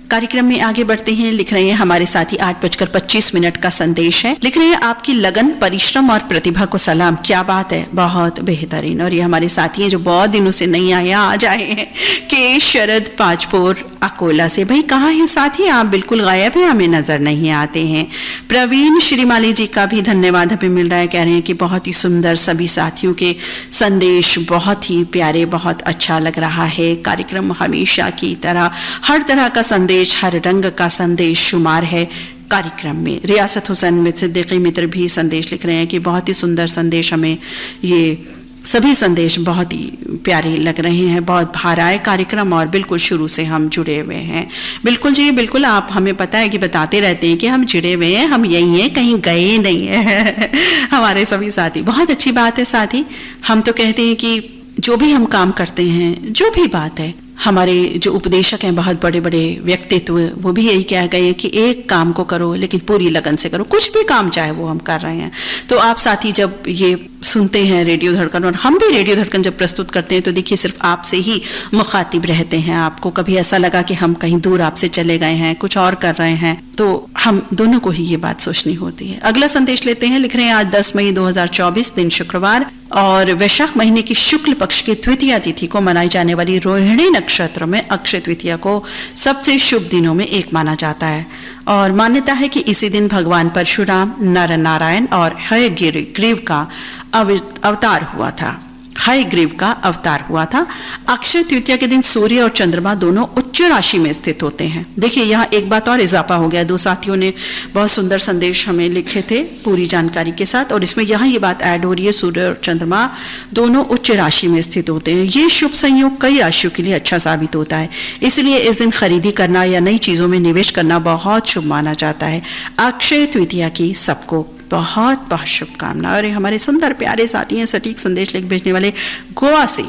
कार्यक्रम में आगे बढ़ते हैं। लिख रहे हैं हमारे साथी 8:25 का संदेश है। लिख रहे हैं, आपकी लगन, परिश्रम और प्रतिभा को सलाम। क्या बात है, बहुत बेहतरीन। और ये हमारे साथी हैं जो बहुत दिनों से नहीं आए, आज आए हैं, के शरद पाचपोर अकोला से। भाई कहाँ हैं साथी, आप बिल्कुल गायब हैं, हमें नजर नहीं आते हैं। प्रवीण श्रीमाली जी का भी धन्यवाद हमें मिल रहा है, कह रहे हैं कि बहुत ही सुंदर, सभी साथियों के संदेश बहुत ही प्यारे, बहुत अच्छा लग रहा है। कार्यक्रम हमेशा की तरह हर तरह का संदेश, हर रंग का संदेश शुमार है कार्यक्रम में। रियासत हुसैन सिद्दीकी मित्र भी संदेश लिख रहे हैं कि बहुत ही सुंदर संदेश, हमें ये सभी संदेश बहुत ही प्यारे लग रहे हैं। बहुत भारा है कार्यक्रम और बिल्कुल शुरू से हम जुड़े हुए हैं। बिल्कुल जी, बिल्कुल, आप हमें पता है कि बताते रहते हैं कि हम जुड़े हुए हैं, हम यही हैं, कहीं गए नहीं हैं। हमारे सभी साथी, बहुत अच्छी बात है साथी। हम तो कहते हैं कि जो भी हम काम करते हैं, जो भी बात है, हमारे जो उपदेशक हैं, बहुत बड़े बड़े व्यक्तित्व, वो भी यही कह गए कि एक काम को करो लेकिन पूरी लगन से करो, कुछ भी काम चाहे वो हम कर रहे हैं। तो आप साथी जब ये सुनते हैं रेडियो धड़कन, और हम भी रेडियो धड़कन जब प्रस्तुत करते हैं, तो देखिए सिर्फ आपसे ही मुखातिब रहते हैं। आपको कभी ऐसा लगा कि हम कहीं दूर आपसे चले गए हैं, कुछ और कर रहे हैं, तो हम दोनों को ही ये बात सोचनी होती है। अगला संदेश लेते हैं। लिख रहे हैं, आज 10 मई 2024 दिन शुक्रवार और वैशाख महीने की शुक्ल पक्ष की द्वितीया तिथि को मनाई जाने वाली रोहिणी नक्षत्र में अक्षय तृतीया को सबसे शुभ दिनों में एक माना जाता है। और मान्यता है कि इसी दिन भगवान परशुराम, नर नारायण और हयग्रीव का अवतार हुआ था। हयग्रीव का अवतार हुआ था। अक्षय तृतीया के दिन सूर्य और चंद्रमा दोनों उच्च राशि में स्थित होते हैं। देखिए यहाँ एक बात और इजाफा हो गया, दो साथियों ने बहुत सुंदर संदेश हमें लिखे थे पूरी जानकारी के साथ, और इसमें यहाँ ये बात ऐड हो रही है, सूर्य और चंद्रमा दोनों उच्च राशि में स्थित होते हैं। ये शुभ संयोग कई राशियों के लिए अच्छा साबित होता है, इसलिए इस दिन खरीदी करना या नई चीजों में निवेश करना बहुत शुभ माना जाता है। अक्षय तृतीया की सबको बहुत बहुत शुभकामना। और हमारे सुंदर प्यारे साथी हैं, सटीक संदेश लिख भेजने वाले गोवा से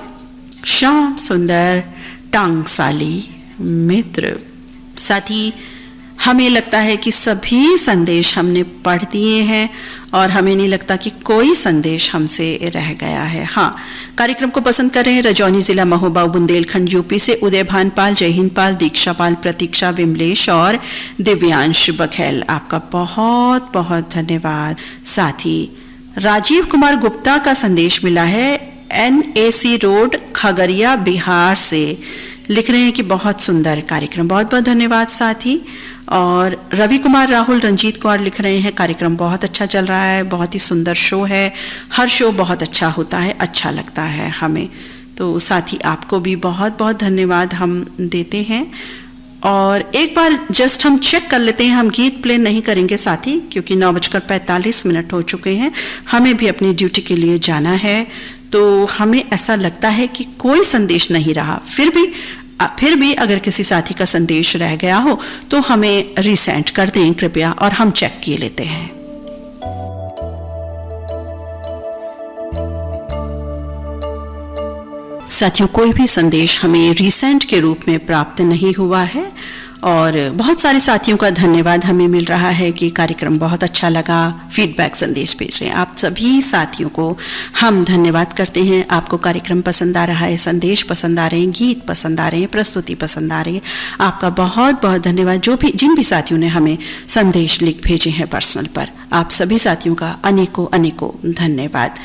श्याम सुंदर टांगसाली मित्र। साथी, हमें लगता है कि सभी संदेश हमने पढ़ दिए हैं और हमें नहीं लगता कि कोई संदेश हमसे रह गया है। हाँ, कार्यक्रम को पसंद कर रहे हैं रजौनी जिला महोबा बुंदेलखंड यूपी से उदय भानपाल, जयहिंद पाल, दीक्षा पाल, प्रतीक्षा, विमलेश और दिव्यांश बघेल। आपका बहुत बहुत धन्यवाद। साथी राजीव कुमार गुप्ता का संदेश मिला है, NAC रोड खगड़िया बिहार से। लिख रहे हैं कि बहुत सुंदर कार्यक्रम, बहुत बहुत धन्यवाद साथी। और रवि कुमार राहुल रंजीत कौर लिख रहे हैं, कार्यक्रम बहुत अच्छा चल रहा है, बहुत ही सुंदर शो है, हर शो बहुत अच्छा होता है, अच्छा लगता है हमें। तो साथी आपको भी बहुत बहुत धन्यवाद हम देते हैं। और एक बार जस्ट हम चेक कर लेते हैं, हम गीत प्ले नहीं करेंगे साथी, क्योंकि 9:45 हो चुके हैं, हमें भी अपनी ड्यूटी के लिए जाना है। तो हमें ऐसा लगता है कि कोई संदेश नहीं रहा, फिर भी अगर किसी साथी का संदेश रह गया हो तो हमें रीसेंड कर दें कृपया, और हम चेक किए लेते हैं। साथियों, कोई भी संदेश हमें रीसेंड के रूप में प्राप्त नहीं हुआ है, और बहुत सारे साथियों का धन्यवाद हमें मिल रहा है कि कार्यक्रम बहुत अच्छा लगा, फीडबैक संदेश भेज रहे हैं। आप सभी साथियों को हम धन्यवाद करते हैं। आपको कार्यक्रम पसंद आ रहा है, संदेश पसंद आ रहे हैं, गीत पसंद आ रहे हैं, प्रस्तुति पसंद आ रही है, आपका बहुत बहुत धन्यवाद। जिन भी साथियों ने हमें संदेश लिख भेजे हैं पर्सनल पर, आप सभी साथियों का अनेकों अनेकों धन्यवाद।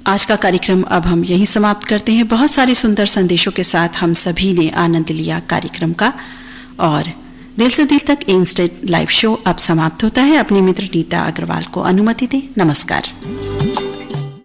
आज का कार्यक्रम अब हम यहीं समाप्त करते हैं। बहुत सारे सुंदर संदेशों के साथ हम सभी ने आनंद लिया कार्यक्रम का, और दिल से दिल तक इंस्टेंट लाइव शो अब समाप्त होता है। अपनी मित्र नीता अग्रवाल को अनुमति दें। नमस्कार।